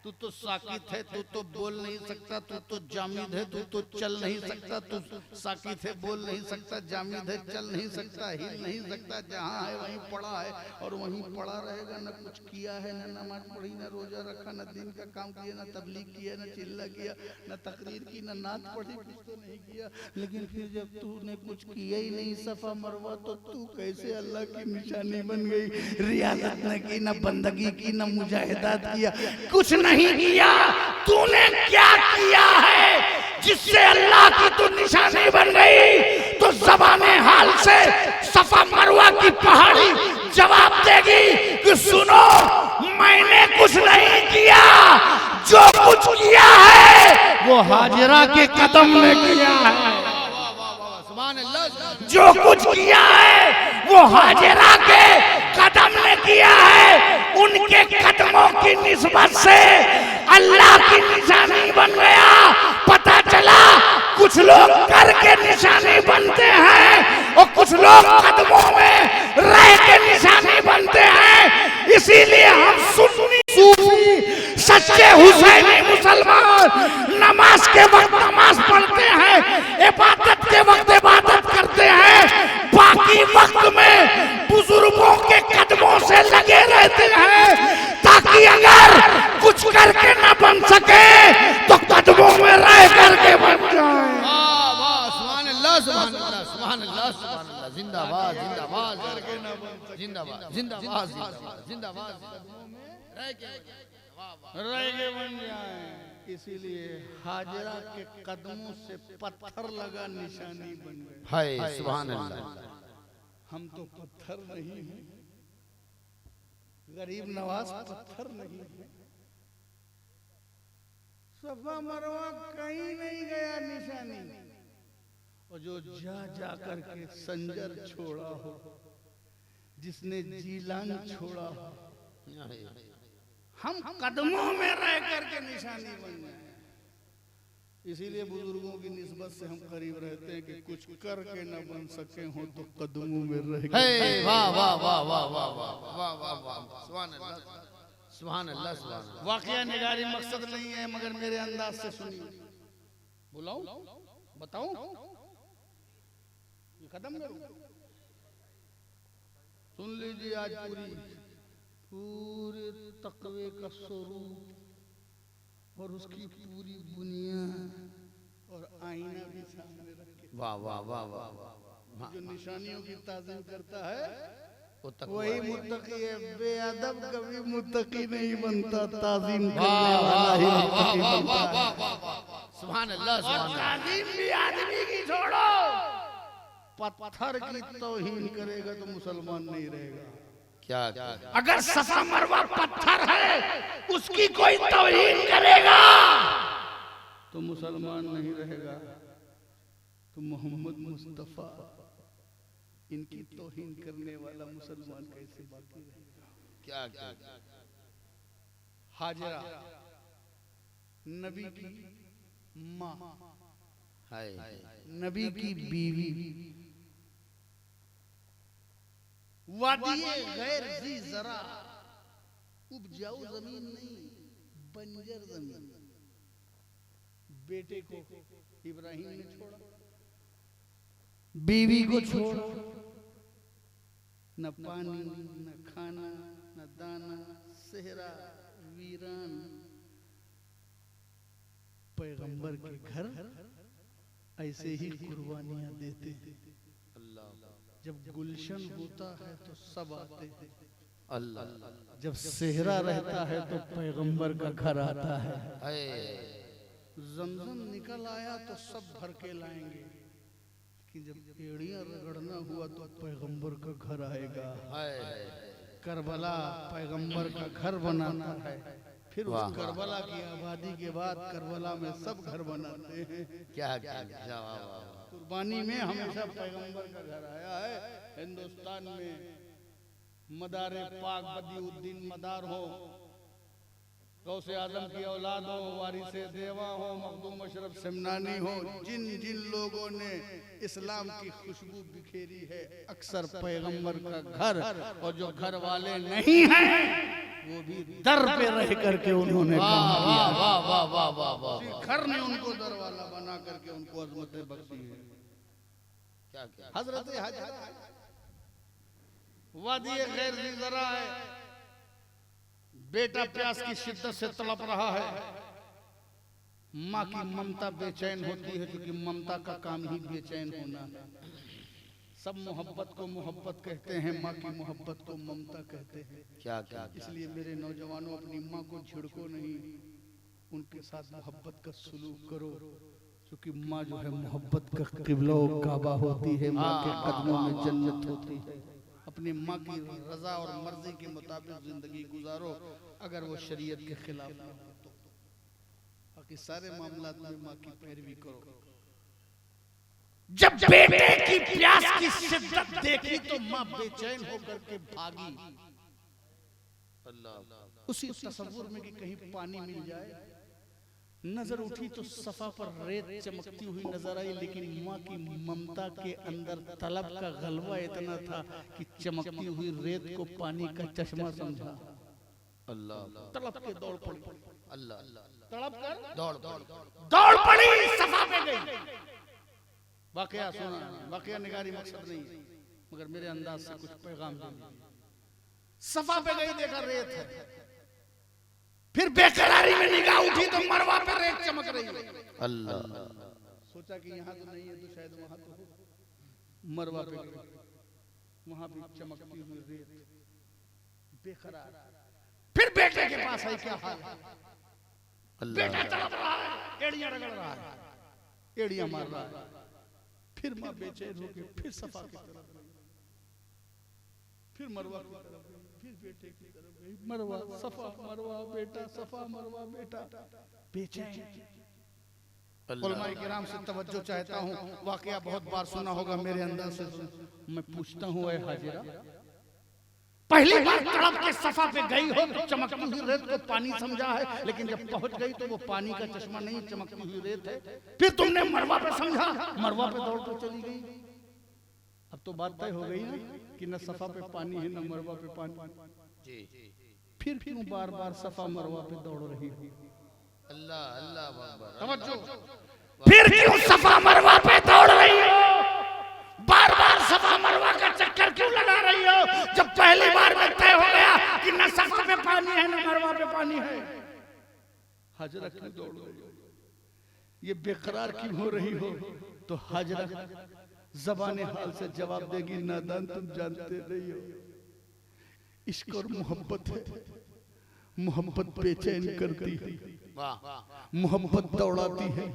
तू तो साकित है, तू तो बोल नहीं सकता, तू तो जामिद है, तू तो चल नहीं सकता। तू साकित है, बोल नहीं सकता, जामिद है, चल नहीं सकता, हिल नहीं सकता। जहाँ है वहीं पड़ा है और वहीं पड़ा रहेगा। न कुछ किया है, न नमाज पढ़ी, न रोजा रखा, न दिन का काम किया, न तबलीग किया, न चिल्ला किया, न तकरीर की, न नात पढ़ी, कुछ तो नहीं किया। लेकिन फिर जब तूने कुछ किया ही नहीं सफा मरवा, तो तू कैसे अल्लाह की निशानी बन गई? रियाजत न की, न बंदगी की, न मुजाहिदात किया, कुछ नहीं किया। तूने क्या किया है जिससे अल्लाह की तू निशानी बन गई? तो ज़बाने हाल से सफा मरवा की पहाड़ी जवाब देगी कि सुनो, मैंने कुछ नहीं किया, जो कुछ किया है वो हाजिरा के कदम ने किया है। जो कुछ किया है वो हाजिरा के कदम ने किया है। उनके कदमों की निस्बत से अल्लाह की निशानी बन गया। पता चला कुछ लोग कर के निशानी बनते हैं और कुछ लोग कदमों में रह के निशानी बनते हैं। इसीलिए हम सुन्नी सूफी सच्चे हुसैनी मुसलमान नमाज के वक्त नमाज पढ़ते हैं, इबादत के वक्त इबादत करते हैं, बाकी वक्त में बुजुर्गों के कदमों से लगे रहते हैं, ताकि अगर कुछ करके न बन सके तो कदमों में रह करके बन जाए। जिंदाबाद जिंदाबाद जिंदाबाद जिंदाबाद जिंदाबाद रह के बन जाए। इसीलिए हाजिरा के कदमों से पत्थर लगा निशानी बन गए। हाय सुभान अल्लाह। हम तो पत्थर नहीं हैं, गरीब नवाज पत्थर नहीं है। सफा मरवा कहीं नहीं गया निशानी, और जो जा जा करके संजर छोड़ा हो, जिसने जीलान छोड़ा हो, हम कदमों में रह करके निशानी बन जाए। इसीलिए बुजुर्गों की निस्बत से हम करीब रहते हैं कि कुछ करके न बन सके हो तो कदमों में रह गए। वाह वाह वाह वाह वाह वाह वाह वाह वाह सुभान अल्लाह सुभान अल्लाह सुभान अल्लाह। वाकया निगारी मकसद नहीं है, मगर मेरे अंदाज से सुनिए। बुलाऊं बताऊं ये खत्म करूं? सुन लीजिए आज पूरे तकवे का स्वरूप और उसकी पूरी बुनियाद और आईना भी सामने रखे। वाह वाह वाह वाह वाह। जो निशानियों की ताज़ीम करता है वही मुत्तकी है। बेअदब कभी मुत्तकी नहीं बनता, ताज़ीम करने वाला ही मुत्तकी बनता है। सुभान अल्लाह सुभान अल्लाह। ताज़ीम भी आदमी की छोड़ो, पत्थर की तौहीन करेगा तो मुसलमान नहीं रहेगा। क्या क्या अगर सफा मरवा पत्थर है, उसकी कोई तौहीन करेगा तो मुसलमान नहीं रहेगा। तो मोहम्मद मुस्तफा इनकी तौहीन करने वाला मुसलमान कैसे बाकी रहेगा? क्या क्या हाजिरा नबी की माँ, हाय नबी की बीवी, वादिये गैर ज़ी ज़रा, उपजाऊ जमीन नहीं, बंजर जमीन। बेटे को इब्राहिम ने छोड़ा, बीवी को छोड़ा, न पानी न खाना न दाना, सेहरा वीरान। पैगंबर के घर ऐसे ही कुर्बानियां देते हैं। जब गुलशन होता है तो सब आते हैं अल्लाह। जब सेहरा रहता है तो पैगंबर का घर आता है। जमजम निकल आया तो सब भर के लाएंगे, कि जब एड़ियां रगड़ना हुआ तो पैगंबर का घर आएगा। करबला पैगंबर का घर बनाता है। फिर उस करबला की आबादी के बाद करबला में सब घर बनाते हैं। क्या क्या क्या वाह वाह। कुर्बानी में हमेशा पैगंबर का घर आया है। हिंदुस्तान में मदारे पाक बदिउद्दीन मदार हो, गौसे आजम की औलाद हो, वारिसे देवा हो, मखदूम अशरफ सिमनानी हो, जिन जिन लोगों ने इस्लाम की खुशबू बिखेरी है, अक्सर पैगंबर का घर, और जो घर वाले नहीं हैं वो भी दर पे रह करके उन्होंने काम किया। वाह वाह वाह वाह वाह। घर ने उनको दर वाला बना करके उनको अजमतें बख्शी है। क्या क्या हजरत हाजिरा वादी गैर ज़ी ज़रा है। बेटा प्यास की शिद्दत से तड़प रहा है, माँ की ममता बेचैन होती है, क्योंकि ममता का काम ही बेचैन होना है। सब मोहब्बत को मोहब्बत कहते हैं, माँ की मोहब्बत को ममता कहते हैं। क्या क्या इसलिए मेरे नौजवानों, अपनी माँ को झिड़को नहीं, उनके साथ मोहब्बत का सलूक करो, क्योंकि माँ जो है मोहब्बत का किबला काबा होती है, माँ के कदमों में जन्नत होती है। अपनी माँ की रजा और मर्जी के मुताबिक जिंदगी गुजारो, अगर वो शरीयत के खिलाफ ना हो तो। बाकी सारे मामलात में माँ की पैरवी करो। जब बेटे की प्यास की शिद्दत देखी तो माँ बेचैन होकर के भागी। अल्लाह उसी तसव्वुर में कि कहीं पानी मिल जाए, नजर उठी तो सफा पर रेत चमकती हुई नजर आई, लेकिन माँ की ममता के अंदर तलब का गलबा इतना था कि चमकती हुई रेत को पानी का चश्मा समझा। अल्लाह तड़प के दौड़ पड़ी। अल्लाह तड़प कर दौड़ पड़ी, सफा पे गई। वाकया सुना, वाकया निगारी मकसद नहीं है, मगर मेरे अंदाज से कुछ पैगाम देना। सफा पे गई, देखा रेत है। फिर बेकरारी में निगाह उठी तो मरवा पे रेत चमक रही है। अल्लाह सोचा कि यहाँ तो नहीं है तो शायद वहां तो हो। मरवा पे गई, वहां भी चमकती हुई रेत, बेकरार। फिर बेटे के पास आई, क्या हाल है? बेटा तड़प रहा है, एड़ियां रगड़ रहा है, एड़ियां मार रहा है। फिर माँ बेचैन हो गई, फिर सफा की तरफ गई, फिर मरवा की तरफ गई, फिर बेटे की तरफ गई। मरवा सफा, मरवा बेटा, सफा मरवा बेटा, बेचैन। उलमाए किराम से तवज्जो चाहता हूँ, वाकया बहुत बार सुना होगा, मेरे अंदाज से मैं पूछता हूँ, ऐ हाजिरा, पहली बार तड़प के सफा पे गई हो तो चमकती हुई रेत को पानी समझा है, लेकिन जब पहुंच गई तो वो पानी का चश्मा नहीं, चमकती हुई रेत है। फिर तुमने मरवा पे समझा, मरवा पे दौड़ कर चली गई। अब तो बात तय हो गई ना कि न सफा पे पानी है न मरवा पे पानी। फिर क्यों बार बार सफा मरवा पे दौड़ रही हो? अल्लाह अल्लाह तवज्जो। फिर क्यों सफा मरवा पे दौड़ रही हो? बार बार सफा मरवा का चक्कर क्यों लगा रही हो, जब पहली बार में तय हो गया कि न सफा पे पानी है न मरवा पे पानी है? हाजरा क्यों दौड़ रही हो? ये बेकरार क्यों हो रही हो? तो हाजरा ज़बाने हाल से जवाब देगी, नादान तुम जानते नहीं हो, इश्क और मोहब्बत है। मोहब्बत बेचैन करती है, मोहब्बत दौड़ाती है,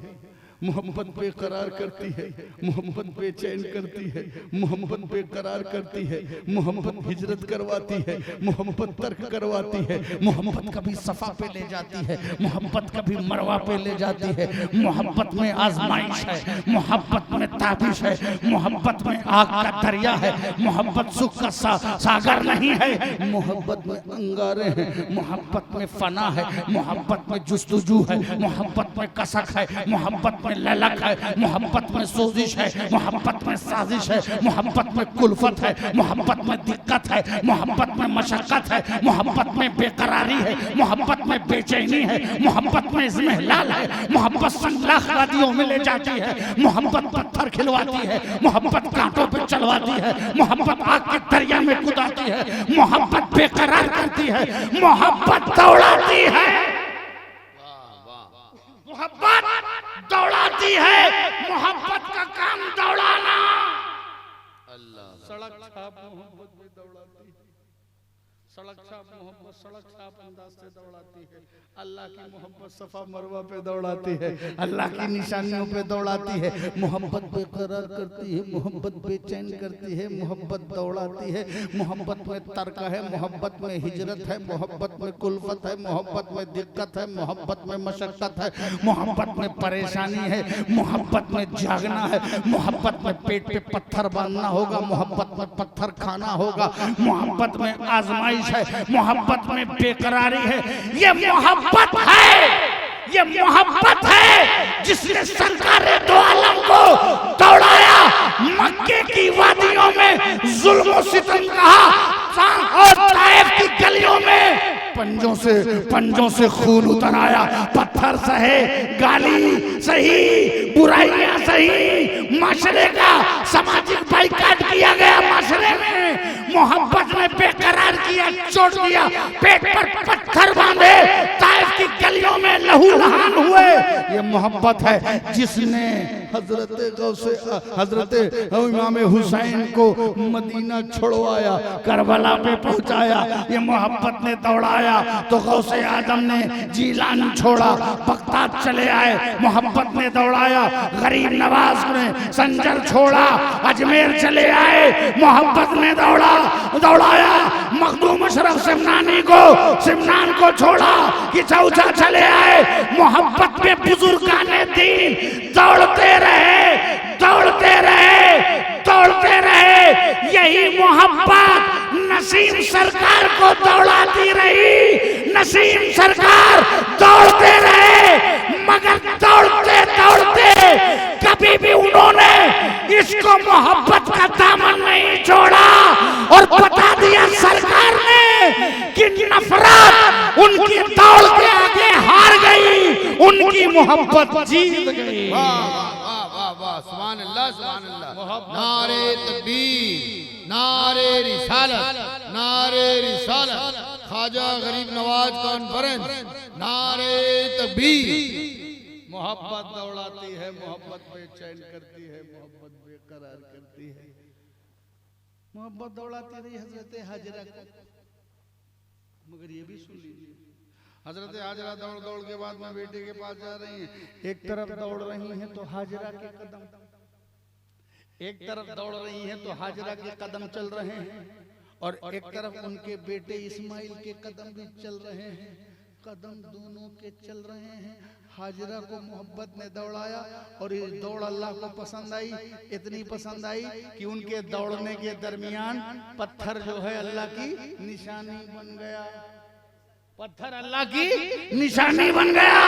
मोहब्बत बेकरार करती है, मोहब्बत बेचैन करती है, मोहब्बत बेकरार करती है, मोहब्बत हिजरत करवाती है, मोहब्बत तर्क करवाती है, मोहब्बत कभी सफा पे ले जाती है, मोहब्बत कभी मरवा पे ले जाती है। मोहब्बत में आजमाइश है, मोहब्बत में ताबिश है, मोहब्बत में आग का दरिया है, मोहब्बत सुख का सागर नहीं है, मोहब्बत में अंगारे हैं, मोहब्बत में फना है, मोहब्बत में जुस्तजू है, मोहब्बत में कसक है, मोहब्बत में ललक है, मोहब्बत में सोजिश है, मोहब्बत में साजिश है, मोहब्बत में कुल्फत है, मोहब्बत में दिक्कत है, मोहब्बत में मशक्कत है, मोहब्बत में बेकरारी है, मोहब्बत में बेचैनी है, मोहब्बत में इज़्मिहलाल है, मोहब्बत संगलाख वादियों में ले जाती है, मोहब्बत पत्थर खिलवाती है, मोहब्बत कांटों पे चलवाती है, मोहब्बत आग के दरिया में कुदाती है, मोहब्बत बेकरार करती है, मोहब्बत दौड़ाती है, मोहब्बत दौड़ाती है। मोहब्बत का काम दौड़ाना। अल्लाह सड़क छाप मोहब्बत में दौड़ाती है, सड़क छाप मोहब्बत सड़क छाप अंदाज से दौड़ाती है। अल्लाह की मोहब्बत सफा मरवा पे दौड़ाती है, अल्लाह की निशानियों पे दौड़ाती है। मोहब्बत बेकरार करती है, मोहब्बत बेचैन करती है, मोहब्बत दौड़ाती है। मोहब्बत में तर्क है, मोहब्बत में हिजरत है, मोहब्बत में कुल्फत है, मोहब्बत में दिक्कत है, मोहब्बत में मशक्कत है, मोहब्बत में परेशानी है, मोहब्बत में जागना है, मोहब्बत में पेट पे पत्थर बांधना होगा, मोहब्बत में पत्थर खाना होगा, मोहब्बत में आजमाइश है, मोहब्बत में बेकरारी है। ये मोहब्बत है, ये मोहब्बत है जिसने सरकार दो आलम को दौड़ाया, मक्के की वादियों में जुल्म और सितम कहा और ताइफ की गलियों में पंजों से खून उतर आया। पत्थर सहे, गाली सही, बुराइयां सही, माशरे का सामाजिक बाइकाट किया गया। माशरे में मोहब्बत में बेकरार किया, चोट दिया, पेट पर पत्थर बांधे, ताइफ की गलियों में लहू लहान हुए। ये मोहब्बत है जिसने हजरत इमाम हुसैन को मदीना छुड़वाया, करबला पे पहुंचाया। ये मोहब्बत ने दौड़ाया तो गौसे आजम ने जीलान छोड़ा, बगदाद चले आए, मोहब्बत ने दौड़ाया। गरीब नवाज ने संजर छोड़ा, अजमेर चले आए, मोहब्बत ने दौड़ाया। मखदूम अशरफ सिमनानी को सिमनान को छोड़ा कि चौचा चले आए, मोहब्बत में बुजुर्गाने दीन दौड़ते रहे, दौड़ते रहे, दौड़ते रहे। यही मोहब्बत नसीम सरकार को दौड़ाती रही। नसीम सरकार दौड़ते रहे, मगर दौड़ते दौड़ते कभी भी उन्होंने इसको मोहब्बत का दामन नहीं छोड़ा और बता दिया सरकार ने कि नफरत उनकी दौड़ के आगे हार गई, उनकी मोहब्बत जीत गई। सुभान अल्लाह, सुभान अल्लाह। नारे तकबीर, नारे रिसालत, नारे रिसालत। ख्वाजा गरीब नवाज कॉन्फ्रेंस, नारे तकबीर। मोहब्बत दौड़ाती है, मोहब्बत बेचैन करती है, मोहब्बत बेकरार करती है। मोहब्बत दौड़ाती रही हजरत हाजरा को, मगर ये भी सुन लीजिए, हजरत हाजरा दौड़ दौड़ के बाद में बेटे के पास जा रही हैं। एक तरफ दौड़ रही हैं तो हाजरा के कदम, एक तरफ दौड़ रही हैं तो हाजरा के कदम चल रहे हैं, और एक तरफ उनके बेटे इस्माइल के कदम भी चल रहे हैं। कदम दोनों के चल रहे हैं। हाजरा को मोहब्बत ने दौड़ाया और ये दौड़ अल्लाह को पसंद आई, इतनी पसंद आई कि उनके दौड़ने के दरमियान पत्थर जो है अल्लाह की निशानी बन गया। पत्थर अल्लाह की निशानी बन गया,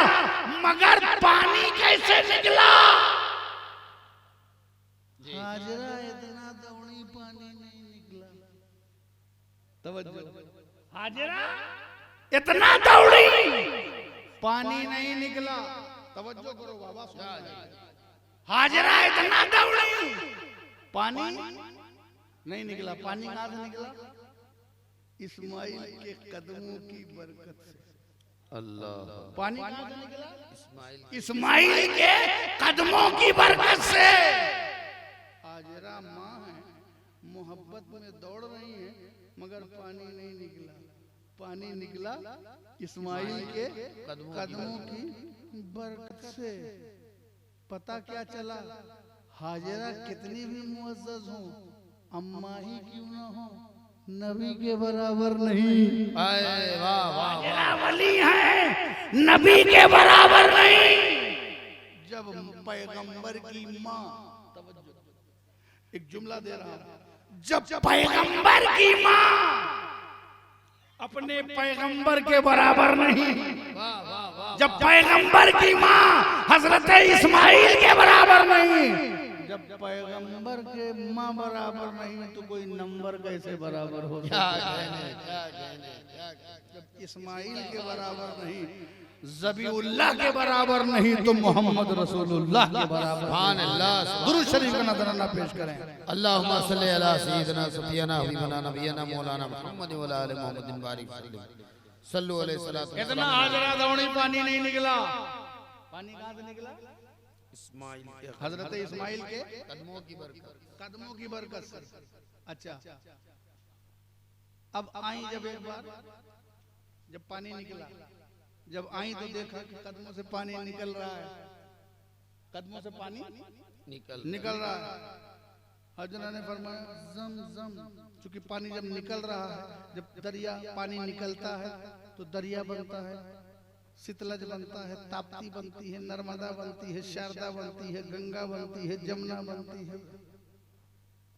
मगर पानी कैसे निकला? हाजरा इतना दौड़ी, पानी नहीं निकला। तवज्जो, हाजरा इतना दौड़ी, पानी नहीं निकला। तवज्जो करो बाबा, हाजरा इतना दौड़ी, पानी नहीं निकला। पानी कहां से निकला? इस्माइल के कदमों की बरकत से। अल्लाह, पानी कहां से निकला? इस्माइल के कदमों की बरकत से। हाजरा माँ है, मोहब्बत में दौड़ रही है, मगर पानी नहीं निकला। पानी निकला इस्माइल के कदमों की बरकत से। पता क्या चला? हाजरा कितनी भी मुअज़्ज़ज़ हो, अम्मा ही क्यों ना हो, नबी के बराबर नहीं। हाजरा वली है, नबी के बराबर नहीं। जब पैगंबर की माँ, एक जुमला दे रहा हूं, जब पैगंबर की माँ अपने पैगंबर के बराबर नहीं, जब पैगंबर की माँ हजरत इस्माइल के बराबर नहीं, जब पैगंबर के माँ बराबर नहीं तो कोई नंबर कैसे बराबर हो? जब इस्माइल के बराबर नहीं, ज़बीउल्लाह के बराबर नहीं, तो मोहम्मद रसूलुल्लाह के बराबर। सुभान अल्लाह। दुरूद शरीफ का नजराना पेश करें। अल्लाहुम्मा सल्ली अला सय्यिदिना सफियाना हबीबना नबियना मौलाना मुहम्मद व अला आलि मुहम्मदिन बारिक सल्लल्लाहु अलैहि वसल्लम। इतना हाजरा दौड़ी, पानी नहीं निकला। पानी कहां से निकला? इस्माइल के, हजरत इस्माइल के कदमों की बरकत, कदमों की बरकत से। अच्छा, अब आई जब एक बार, जब पानी निकला, जब आई तो देखा कि कदमों से पानी निकल रहा है, कदमों से पानी निकल रहा है। हजरा ने फरमाया जम जम, चूंकि पानी जब निकल रहा है, जब दरिया पानी निकलता है तो दरिया बनता है, सितलज बनता है, ताप्ती बनती है, नर्मदा बनती है, शारदा बनती है, गंगा बनती है, जमुना बनती है,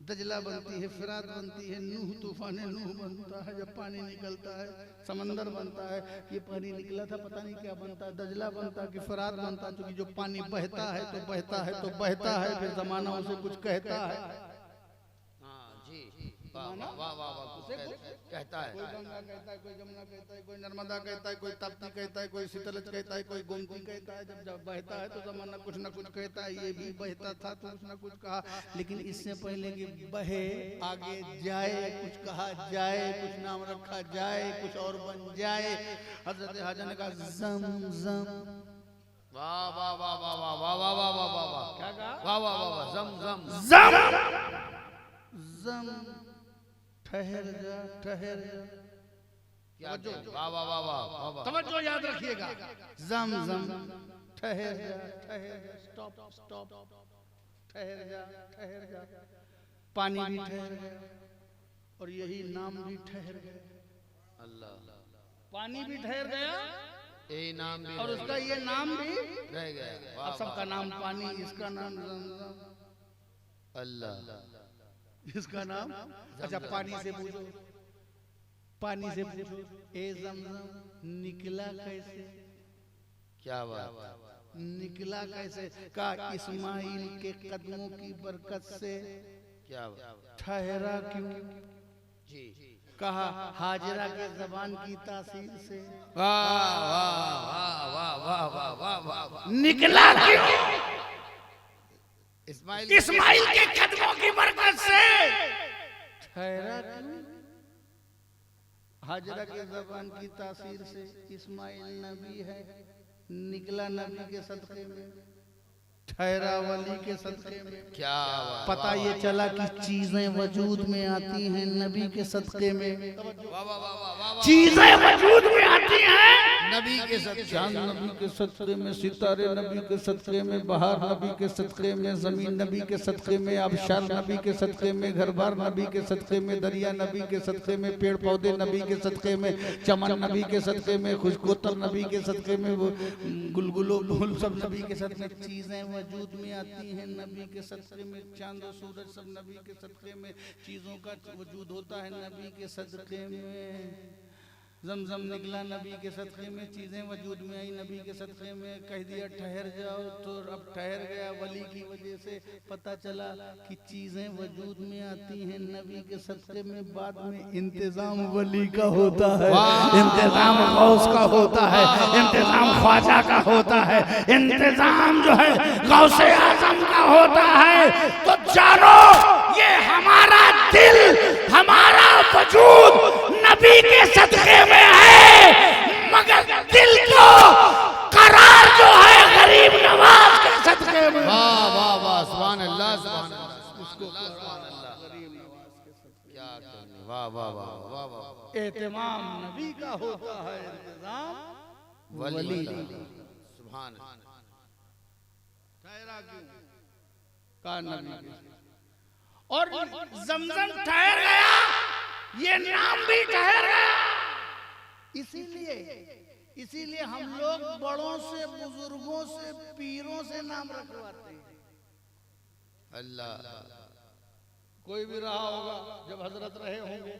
दजला बनती है, फिरात बनती है, नूह तूफान नूह बनता है। जब पानी निकलता है समंदर बनता है। ये पानी निकला था, पता नहीं क्या बनता है, दजला बनता है कि फिरात बनता है, क्योंकि जो पानी बहता है तो बहता है तो बहता है, फिर जमाना उसे कुछ कहता है। वाह वाह वाह वाह वाह, कुछ कहता है। कोई गंगा कहता है, कोई जमुना कहता है, कोई नर्मदा कहता है, कोई ताप्ती कहता है, कोई शीतलज कहता है, कोई गोमती कहता है। जब जब बहता है तो जमाना कुछ न कुछ कहता है। ये भी बहता था तो कुछ न कुछ कहा, लेकिन इससे पहले कि बहे आगे जाए, कुछ कहा जाए, कुछ नाम रखा जाए, कुछ और बन जाए, हजरत हाजा ने कहा ज़म-ज़म। वाह वाह वाह वाह वाह वाह वाह वाह वाह वाह वाह, क्या कहा? वाह वाह वाह वाह, जम जम ज़म ठहर जा, ठहर जा। क्या वाह वाह वाह वाह वाह वाह, तवज्जो याद रखिएगा। ज़म ठहर जा, ठहर जा, स्टॉप स्टॉप, ठहर जा, ठहर जा। पानी भी ठहर गया और यही नाम भी ठहर गया। अल्लाह, पानी भी ठहर गया, यही नाम भी और उसका ये नाम भी रह गया। अब सबका नाम पानी, इसका नाम ज़मज़म, अल्लाह, इसका नाम। अच्छा, पानी से पूछो, पानी से पूछो, ए ज़मज़म निकला कैसे? क्या बात, निकला कैसे? कहा इस्माइल के कदमों की बरकत से। क्या बात, ठहरा क्यों? जी, कहा हाजरा के जबान की तासीर से। वाह वाह वाह वाह वाह वाह वाह वाह वाह, निकला क्यों? इस्माइल के कदमों की बरकत से। ठहरा क्यों? हाजरा के जबान की तासीर से। इस्माइल नबी है, निकला नबी के सदक़े में, ठहरा वली के सदक़े में। क्या बात, पता ये चला कि चीजें वजूद में आती हैं नबी के सदक़े में। वाह वाह वाह वाह वाह, चीजें वजूद में आती हैं नबी के सदक़े, चांद नबी के सदक़े में, सितारे नबी के सदक़े में, बहार नबी के सदक़े में, जमीन नबी के सदक़े में, आबशार नबी के सदक़े में, घरबार नबी के सदक़े में, दरिया नबी के सदक़े में, पेड़ पौधे नबी के सदक़े में, चमन नबी के सदक़े में, खुशकोतर नबी के सदक़े में, वो गुलगुलो फूल सब नबी के सदक़े में। चीजें वजूद में आती हैं नबी के सदक़े में। चांद और सूरज सब नबी के सदक़े में। चीजों का वजूद होता है नबी के सदक़े में। ज़मज़म निकला नबी के सदक़े में, चीज़ें वजूद में आई नबी के सदक़े में। कह दिया ठहर जाओ तो अब ठहर गया। वली की वजह से पता चला कि चीज़ें वजूद में आती हैं नबी के सदक़े में। बाद में इंतज़ाम वली का होता है, इंतज़ाम गौस का होता है, इंतज़ाम ख्वाजा का होता है, इंतज़ाम जो है गौसे आज़म का होता है। तो जानो ये हमारा दिल, हमारा वजूद नबी के सदक़े में है, मगर दिल को करार जो है गरीब नवाज के सदक़े में। वाह वाह वाह, सुभान अल्लाह, सुभान अल्लाह, सुभान अल्लाह, गरीब नवाज के सदक़े, क्या करने, वाह वाह वाह वाह वाह। एहतमाम नबी का होता है, इंतजाम वली का, सुभान अल्लाह। ठहरा क्यों? का नबी के। और ज़मज़म ठहर गया, ये नाम भी ठहर गया। इसीलिए हम लोग बड़ों से, बुजुर्गों से, पीरों से नाम रखवाते हैं। अल्लाह, कोई भी रहा होगा, जब हजरत रहे होंगे,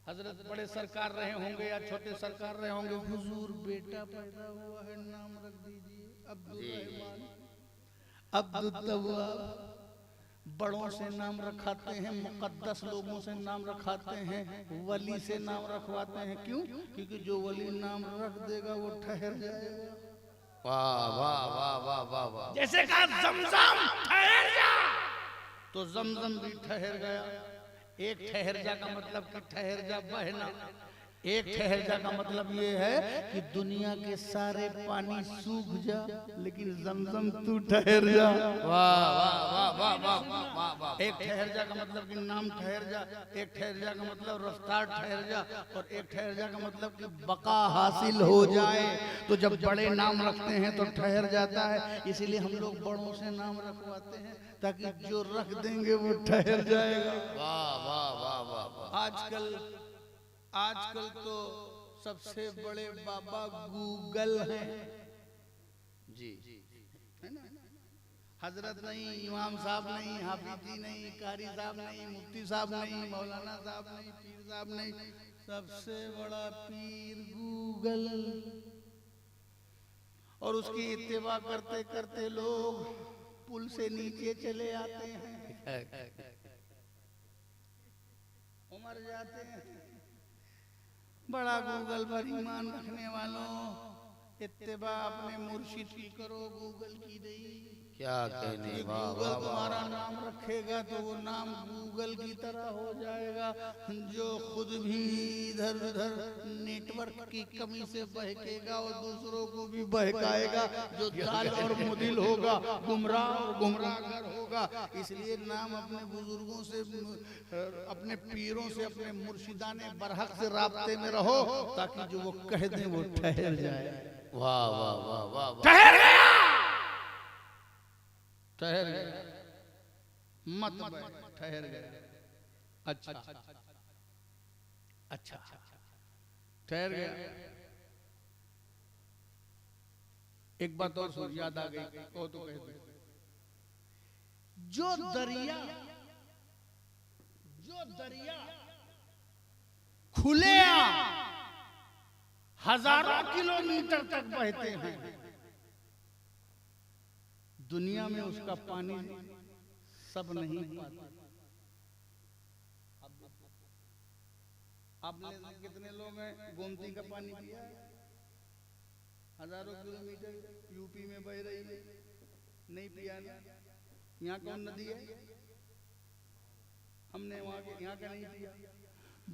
हजरत बड़े सरकार रहे होंगे या छोटे सरकार रहे होंगे, हुजूर बेटा पैदा हुआ है, नाम रख दीजिए अब्दुल रहमान, अब्दुल तव्वाब। बड़ों से नाम रखाते हैं, मुकद्दस लोगों से नाम रखाते हैं, वली से नाम रखवाते हैं। क्यों? क्योंकि जो वली नाम रख देगा वो ठहर जाएगा। वाह वाह वाह वाह वाह वाह, जैसे कहा ज़मज़म ठहर जा, तो ज़मज़म भी ठहर गया। एक ठहर जा का मतलब कि ठहर जा बहना। एक ठहर जा का मतलब ये है कि दुनिया के सारे पानी सूख जा, लेकिन ज़मज़म तू ठहर जा। वाह वाह वाह वाह वाह वाह वाह। एक ठहर जा का मतलब कि नाम ठहर जा, एक ठहर जा का मतलब रफ्तार ठहर जा, और एक ठहर जा का मतलब कि बका हासिल हो जाए। तो जब बड़े नाम रखते हैं तो ठहर जाता है। इसीलिए हम लोग बड़ों से नाम रखवाते हैं, ताकि जो रख देंगे वो ठहर जाएगा। वाह वाह वाह वाह वाह। आजकल तो सबसे बड़े बाबा गूगल हैं। जी, है ना? हजरत नहीं, इमाम साहब नहीं, हाफिज जी नहीं, कारी साहब नहीं, मुफ्ती साहब नहीं, मौलाना साहब नहीं, पीर साहब नहीं, सबसे बड़ा पीर गूगल। और उसकी इत्तेबा करते करते लोग पुल से नीचे चले आते हैं। उमर जाते हैं। बड़ा गूगल पर ईमान रखने वालों, इत्तिबा अपने मुर्शिद की करो, गूगल की नहीं। क्या कहने, वाह गूगल वाह तुम्हारा नाम रखेगा तो वो नाम गूगल की तरह हो जाएगा, जो खुद भी इधर उधर नेटवर्क की कमी से बहकेगा और दूसरों को भी बहकाएगा, जो जाल और मुदिल होगा, गुमराह और गुमराहगर होगा। इसलिए नाम अपने बुजुर्गों से, अपने पीरों से, अपने मुर्शिदाने बरहक से राब्ते में रहो, ताकि जो वो कह दें वो ठहर जाए। वाह वाह वाह वाह वाह। ठहर गया, ठहर गया, मत ठहर गया। अच्छा अच्छा, ठहर गया। एक बात और सुन, याद आ गई, कहो तो कह दो। जो दरिया खुले हजारों किलोमीटर तक बहते हैं, दुनिया में उसका पानी सब नहीं पाते। आपने कितने लोग हैं गोमती का पानी पिया है? हजारों किलोमीटर यूपी में बह रही है, नहीं पिया ना। यहाँ कौन नदी है? हमने वहां के यहाँ का नहीं पिया।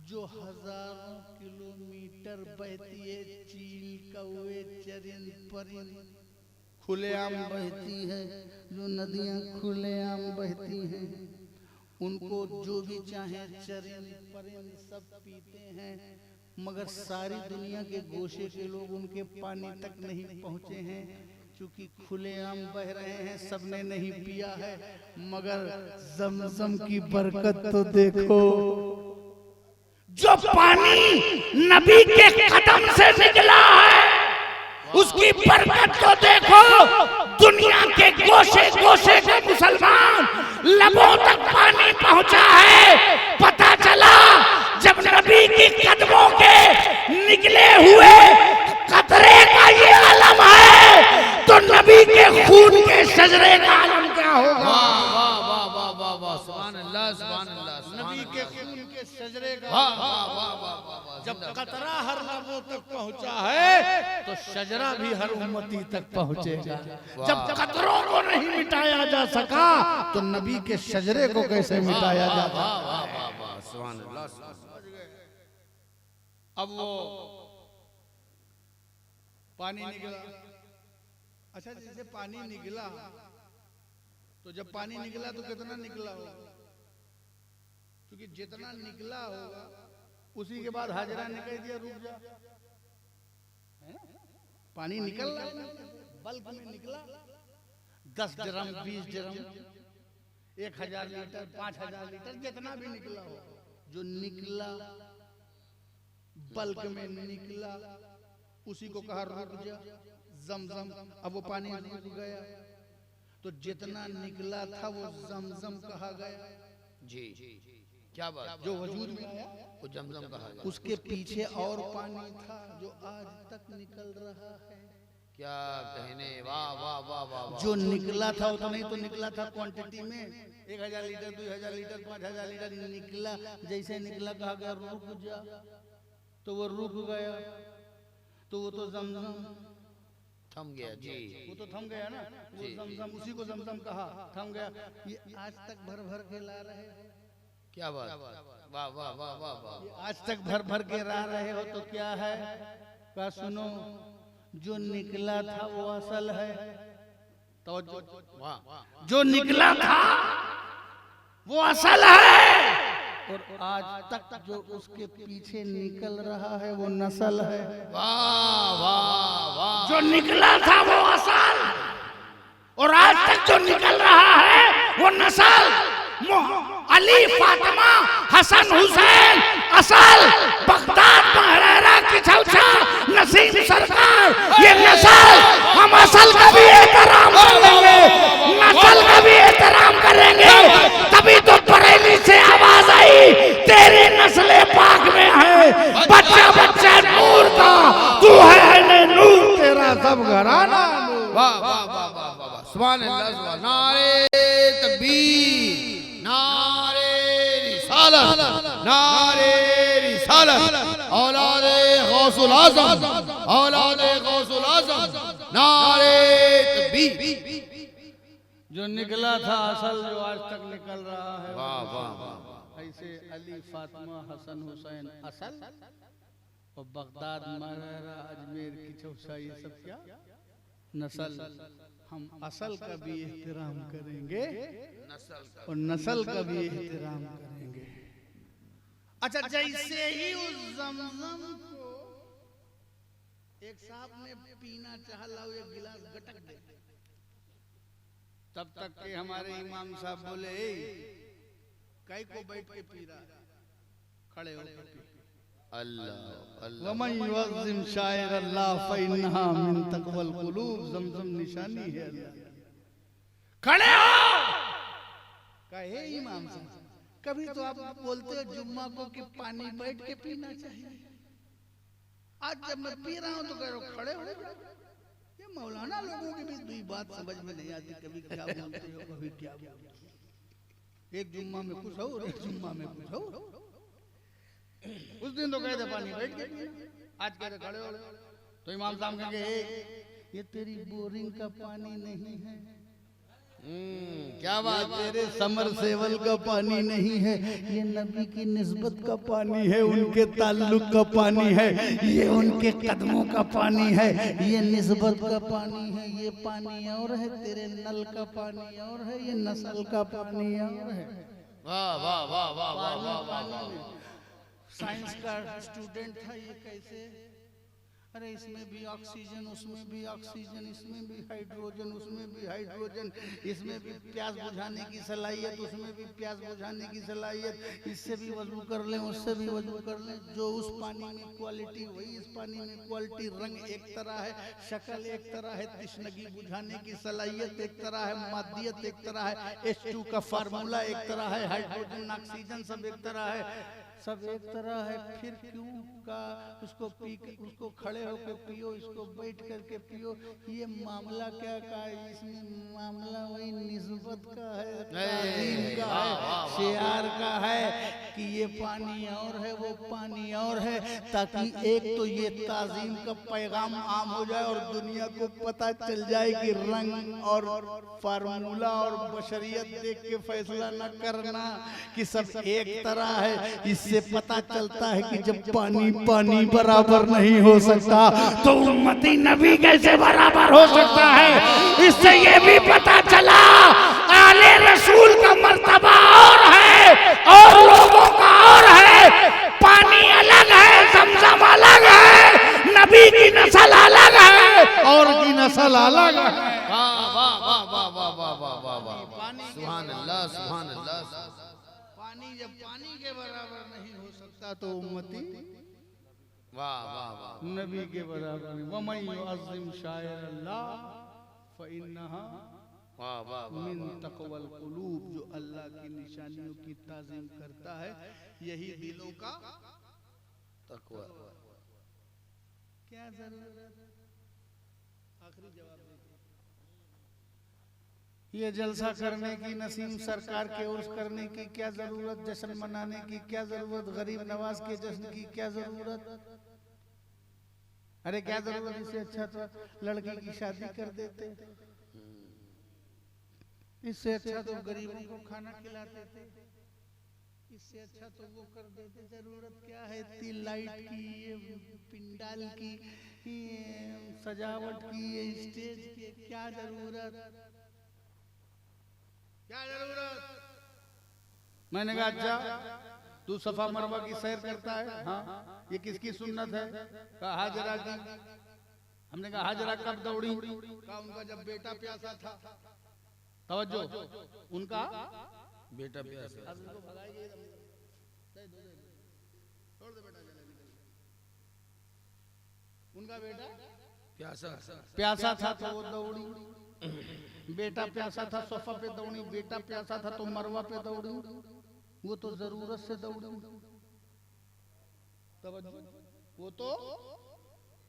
जो हजारों किलोमीटर बहती है, चील, कौवे, चरिंद, परिंद खुलेआम बहती है, जो नदियां खुलेआम बहती हैं, उनको जो भी चाहे चरिंद परिंद सब पीते हैं, मगर सारी दुनिया के गोशे के लोग उनके पानी तक नहीं पहुंचे हैं, क्योंकि खुलेआम बह रहे हैं, सबने नहीं पिया है। मगर ज़मज़म की बरकत तो देखो, जो पानी नबी के कदम से निकला है, उसकी बरकत तो देखो। दुनिया के गोशे गोशे के मुसलमान लबों तक पानी पहुंचा है। पता चला जब नबी के कदमों के निकले हुए कतरे का ये आलम है, तो नबी के खून के शजरे का आलम क्या होगा? वाह वाह वाह वाह वाह वाह, सुभान अल्लाह, सुभान अल्लाह। नबी के खून के शजरे का वाह वाह वाह वाह वाह। जब कतरा हर लबों तक पहुंचा है, तो शजरा भी हर उम्मती तक पहुंचेगा। जब कतरों को नहीं मिटाया जा सका, तो नबी के शजरे को कैसे मिटाया जा सकता? वाह वाह वाह, सुभान अल्लाह। अब वो पानी निकला। अच्छा, जैसे पानी निकला, तो जब पानी निकला तो कितना निकला होगा? क्योंकि जितना निकला होगा उसी के बाद हाजरा ने कह दिया रुक जा। पानी निकल रहा, बल्क में निकला, 10 ड्रम, 20 ड्रम, 1000 लीटर, 5000 लीटर, जितना भी निकला हो, जो निकला बल्क में निकला, उसी को कहा रुक जा, ज़मज़म। अब वो पानी रुक गया, तो जितना निकला था वो ज़मज़म कहा गया। जी, क्या बात। जो वजूद में आया वो जमजम कहा गया। उसके पीछे और पानी था जो आज तक निकल रहा है। क्या कहने, वाह वाह वाह वाह। जो निकला था उतना ही तो निकला था क्वांटिटी में, 1000 लीटर, 2000 लीटर, 5000 लीटर निकला। जैसे निकला कहा गया रुक जा, तो वो रुक गया, तो वो तो ज़मज़म थम गया। जी, वो तो थम गया ना, वो ज़मज़म, उसी को ज़मज़म कहा, थम गया। ये आज तक भर भर के ला रहे हैं। क्या बात, वाह वाह वाह वाह वाह। आज तक भर भर के ला रहे हो, तो क्या है? क्या सुनो, जो निकला था वो असल है। तो जो निकला था वो असल है, और आज तक जो उसके पीछे निकल रहा है वो नस्ल है। वाह वाह वाह। जो निकला था वो असल, और आज तक जो निकल रहा है वो नस्ल। अली, फातिमा, हसन, हुसैन असल, बगदाद, महरारा की छलछा, नसीम सरकार, ये नस्ल। हम असल का भी एहतराम करेंगे, नस्ल का भी एहतराम करेंगे। तभी तो बरेली से आवाज आई, तेरी नस्ल पाक में है, बच्चा बच्चा नूर का, तू है अहले नूर, तेरा सब घराना। वाह वाह वाह वाह वाह, सुभान अल्लाह, सुभान। नारे तकबीर, नारे रिसालत। रिसालत, नारे रिसालत, औलादे गौसुल आज़म, औलादे गौसुल आज़म, नारे तकबीर। जो निकला था असल जो आज तक निकल रहा है। वाह वाह वाह। ऐसे अली, फातिमा, हसन, हुसैन असल, और बगदाद, मरहरा, अजमेर की चौसा, ये सब क्या नस्ल। हम असल का भी एहतराम करेंगे और नस्ल का भी एहतराम करेंगे। अच्छा, जैसे ही उस जमजम को एक साहब ने पीना चाहा, लाओ एक गिलास गटक दे, तब तक के हमारे इमाम साहब बोले, कई को बैठ के पी रहा, खड़े होकर पी। अल्लाह वमन युअज़्ज़िम शाइर अल्लाह फइन्नहा मिन तक़वल कुलूब, ज़मज़म निशानी है अल्लाह। खड़े हो, कहे इमाम साहब। कभी तो आप बोलते हो जुम्मा को कि पानी बैठ के पीना चाहिए, आज जब मैं पी रहा हूं तो कह रहे हो खड़े हो। ये मौलाना लोगों की भी दुई बात समझ में नहीं आती, कभी क्या बोलते हो कभी क्या बोलते हो। एक जुम्मा में कुछ हो, एक जुम्मा में कुछ हो। उस दिन तो कहते पानी बैठ के पीना, आज कहते खड़े हो। तो इमाम साहब कहेंगे, ये तेरी बोरिंग का पानी नहीं है, क्या बात, तेरे समर सेवल का पानी नहीं है, ये नबी की निस्बत का पानी है, उनके ताल्लुक का पानी है, ये उनके कदमों का पानी है, ये निस्बत का पानी है। ये पानी और है, तेरे नल का पानी और है, ये नस्ल का पानी और है। वाह वाह वाह वाह वाह वाह वाह। साइंस का स्टूडेंट था, ये कैसे, अरे इसमें भी ऑक्सीजन, उसमें भी ऑक्सीजन, इसमें भी हाइड्रोजन, उसमें भी हाइड्रोजन, इसमें भी प्यास बुझाने की सलाहियत, उसमें भी प्यास बुझाने की सलाहियत, इससे भी वजू कर लें, उससे भी वजू कर लें। जो उस पानी में क्वालिटी, वही इस पानी में क्वालिटी। रंग एक तरह है, शक्ल एक तरह है, तृष्णगी बुझाने की सलाहियत एक तरह है, मादियत एक तरह है, H2 का फार्मूला एक तरह है, हाइड्रोजन, ऑक्सीजन सब एक तरह है, सब एक तरह है। फिर क्यों का उसको पी, उसको खड़े होकर पियो, इसको बैठ करके पियो, ये मामला क्या का है? इसमें मामला वही निस्बत का है, ताज़ीम का है, शियार का है कि ये पानी और है, वो पानी और है, ताकि एक तो ये ताज़ीम का पैगाम आम हो जाए और दुनिया को पता चल जाए कि रंग और फार्मूला और बशरियत देख के फैसला न करना कि सब एक तरह है। इससे पता चलता है कि जब पानी पानी बराबर नहीं हो सकता तो उम्मती नबी कैसे बराबर हो सकता है। इससे ये भी पता चला आले रसूल का मर्तबा और है और लोगों का और है। पानी अलग है, ज़मज़म अलग है, नबी की नस्ल अलग है और की नस्ल अलग है। सुभान अल्लाह, सुभान अल्लाह। पानी जब पानी के बराबर नहीं हो सकता तो उम्मती वाह वाह वाह, नबी के बराबर नहीं। वमन युअज़्ज़िम शाइर अल्लाह फइन्नहा वाह वाह वाह। मिन तक़वल कुलूब, जो अल्लाह की निशानियों की ताज़ीम करता है यही दिलों का तकवा। क्या जरूरत, आखिरी जवाब दीजिए। ये जलसा करने की, नसीम सरकार के उर्स करने की क्या जरूरत, जश्न मनाने की क्या जरूरत, गरीब नवाज के जश्न की क्या जरूरत, अरे क्या जरूरत। इससे अच्छा तो लड़की की शादी कर देते, इससे अच्छा तो गरीबों को खाना खिलाते थे, इससे अच्छा तो वो कर देते। जरूरत क्या है इतनी लाइट की, ये पिंडाल की, ये सजावट की, ये स्टेज की, क्या जरूरत, क्या जरूरत। मैंने कहा अच्छा तू सफा मरवा की सैर करता है, हाँ ये किसकी सुन्नत है? कहा हाजरा की। हमने कहा हाजरा कब दौड़ी? कहा उनका जब बेटा प्यासा था। तवज्जो, उनका बेटा प्यासा। उनका बेटा प्यासा प्यासा था तो वो दौड़ी, बेटा प्यासा था सफा पे दौड़ी, बेटा प्यासा था तो मरवा पे दौड़ी, वो तो जरूरत से दौड़ी। वो तो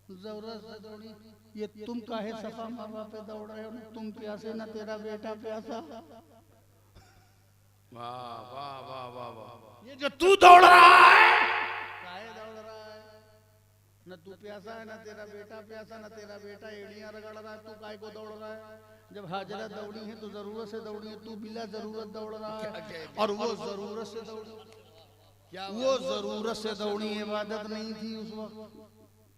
जरूरत से दौड़ी। ये तुम काहे सफा मरवा पे दौड़ रहे हो? तुम प्यासे ना तेरा बेटा प्यासा। वाह वाह वाह वाह वाह। ये जो तू दौड़ रहा है, काहे दौड़ रहा है? न तू प्यासा है, न तेरा बेटा प्यासा, न तेरा बेटा एड़ियां रगड़ रहा है, तू काहे को दौड़ रहा है? जब हाजरा दौड़ी है तो जरूरत से दौड़ी है, तू बिला जरूरत दौड़ रहा है। और वो जरूरत से दौड़ी, वो जरूरत से दौड़ी, इबादत नहीं थी उस वक्त,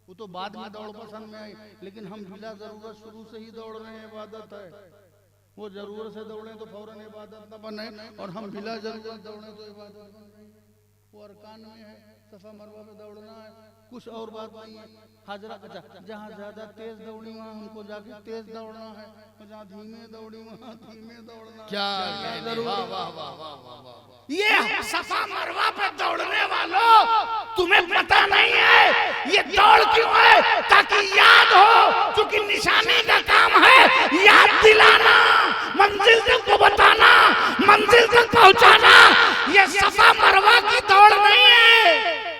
वो तो बाद में दौड़ पसंद में आई, लेकिन हम बिला जरूरत शुरू से ही दौड़ रहे हैं, इबादत है। वो जरूरत से दौड़े तो फौरन इबादत न बने, और हम बिला जरूरत दौड़े तो इबादत बन रही। वो अरकान में है, सफा मरवा पे दौड़ना है, कुछ और बात नहीं है। हाजरा जहाँ ज्यादा तेज दौड़ी वहाँ हमको जाके तेज दौड़ना है, जहाँ धीमे दौड़ी वहाँ धीमे दौड़ना है। क्या कहने, वाह वाह वाह वाह वाह वाह। ये सफा मरवा पे दौड़ने वालों, तुम्हें पता नहीं है ये दौड़ क्यों है? ताकि याद हो, क्योंकि निशाने का काम है याद दिलाना, मंजिल तक को बताना, मंजिल तक पहुंचाना। ये सफा मरवा की दौड़ नहीं है,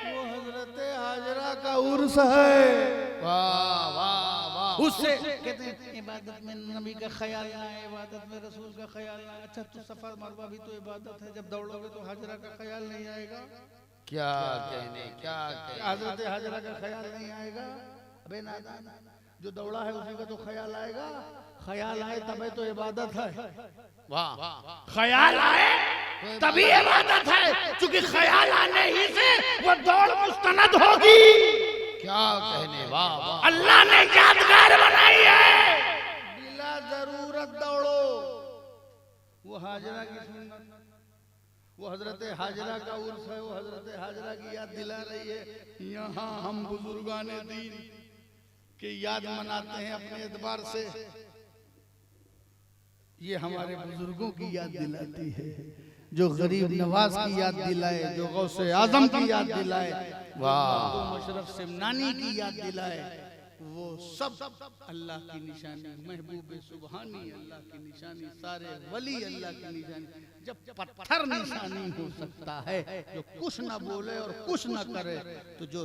वो हजरत हाजरा का उर्स है। वाह वाह वाह। उससे कहते हैं इबादत में नबी का ख्याल ना है, इबादत में रसूल का ख्याल ना है। अच्छा, तो सफा मरवा भी तो इबादत है, जब दौड़ोगे तो हाजरा का ख्याल नहीं आएगा? क्या कहने, क्या कहने। हजरत हाजरा का ख्याल नहीं आएगा? अबे नादान, जो दौड़ा है उसी का तो ख्याल आएगा। ख्याल आए तभी तो इबादत है। वाह, ख्याल आए तभी इबादत है, क्योंकि ख्याल आने ही से वो दौड़ मुस्तनद होगी। क्या कहने, वाह वाह। अल्लाह ने यादगार बनाई है, बिला जरूरत दौड़ो। वो हाजरा की सुन्नत, वो हजरत हाजरा का उर्स है, वो हजरत हाजरा की याद दिला रही है। यहाँ हम बुजुर्गाने दीन की याद मनाते हैं अपने एतबार से, ये हमारे बुजुर्गों की याद दिलाती है, जो गरीब नवाज की याद दिलाए, जो गौसे आजम की याद दिलाए, वाह मशरफ सिमनानी की याद दिलाए, वो सब अल्लाह की निशानी, महबूब सुबहानी अल्लाह की निशानी, सारे वली अल्लाह की निशानी। जब पत्थर निशानी हो सकता है, जो कुछ ना बोले और कुछ ना करे, तो जो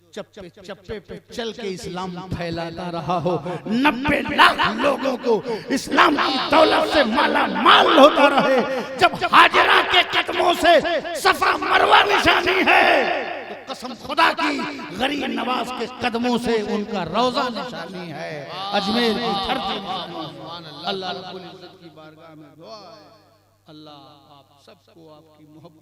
चप्पे चप्पे पे चल के इस्लाम फैलाता रहा हो, 90 लाख लोगों को इस्लाम की दौलत से माला माल होता रहे। जब हाजरा के कदमों से सफा मरवा निशानी है, तो कसम खुदा की गरीब नवाज के कदमों से उनका रोजा निशानी है, अजमेर की धरती में। अल्लाह रब्बुल इज्जत की बारगाह में दुआ है, अल्लाह आप सबको आपकी मोहब्बत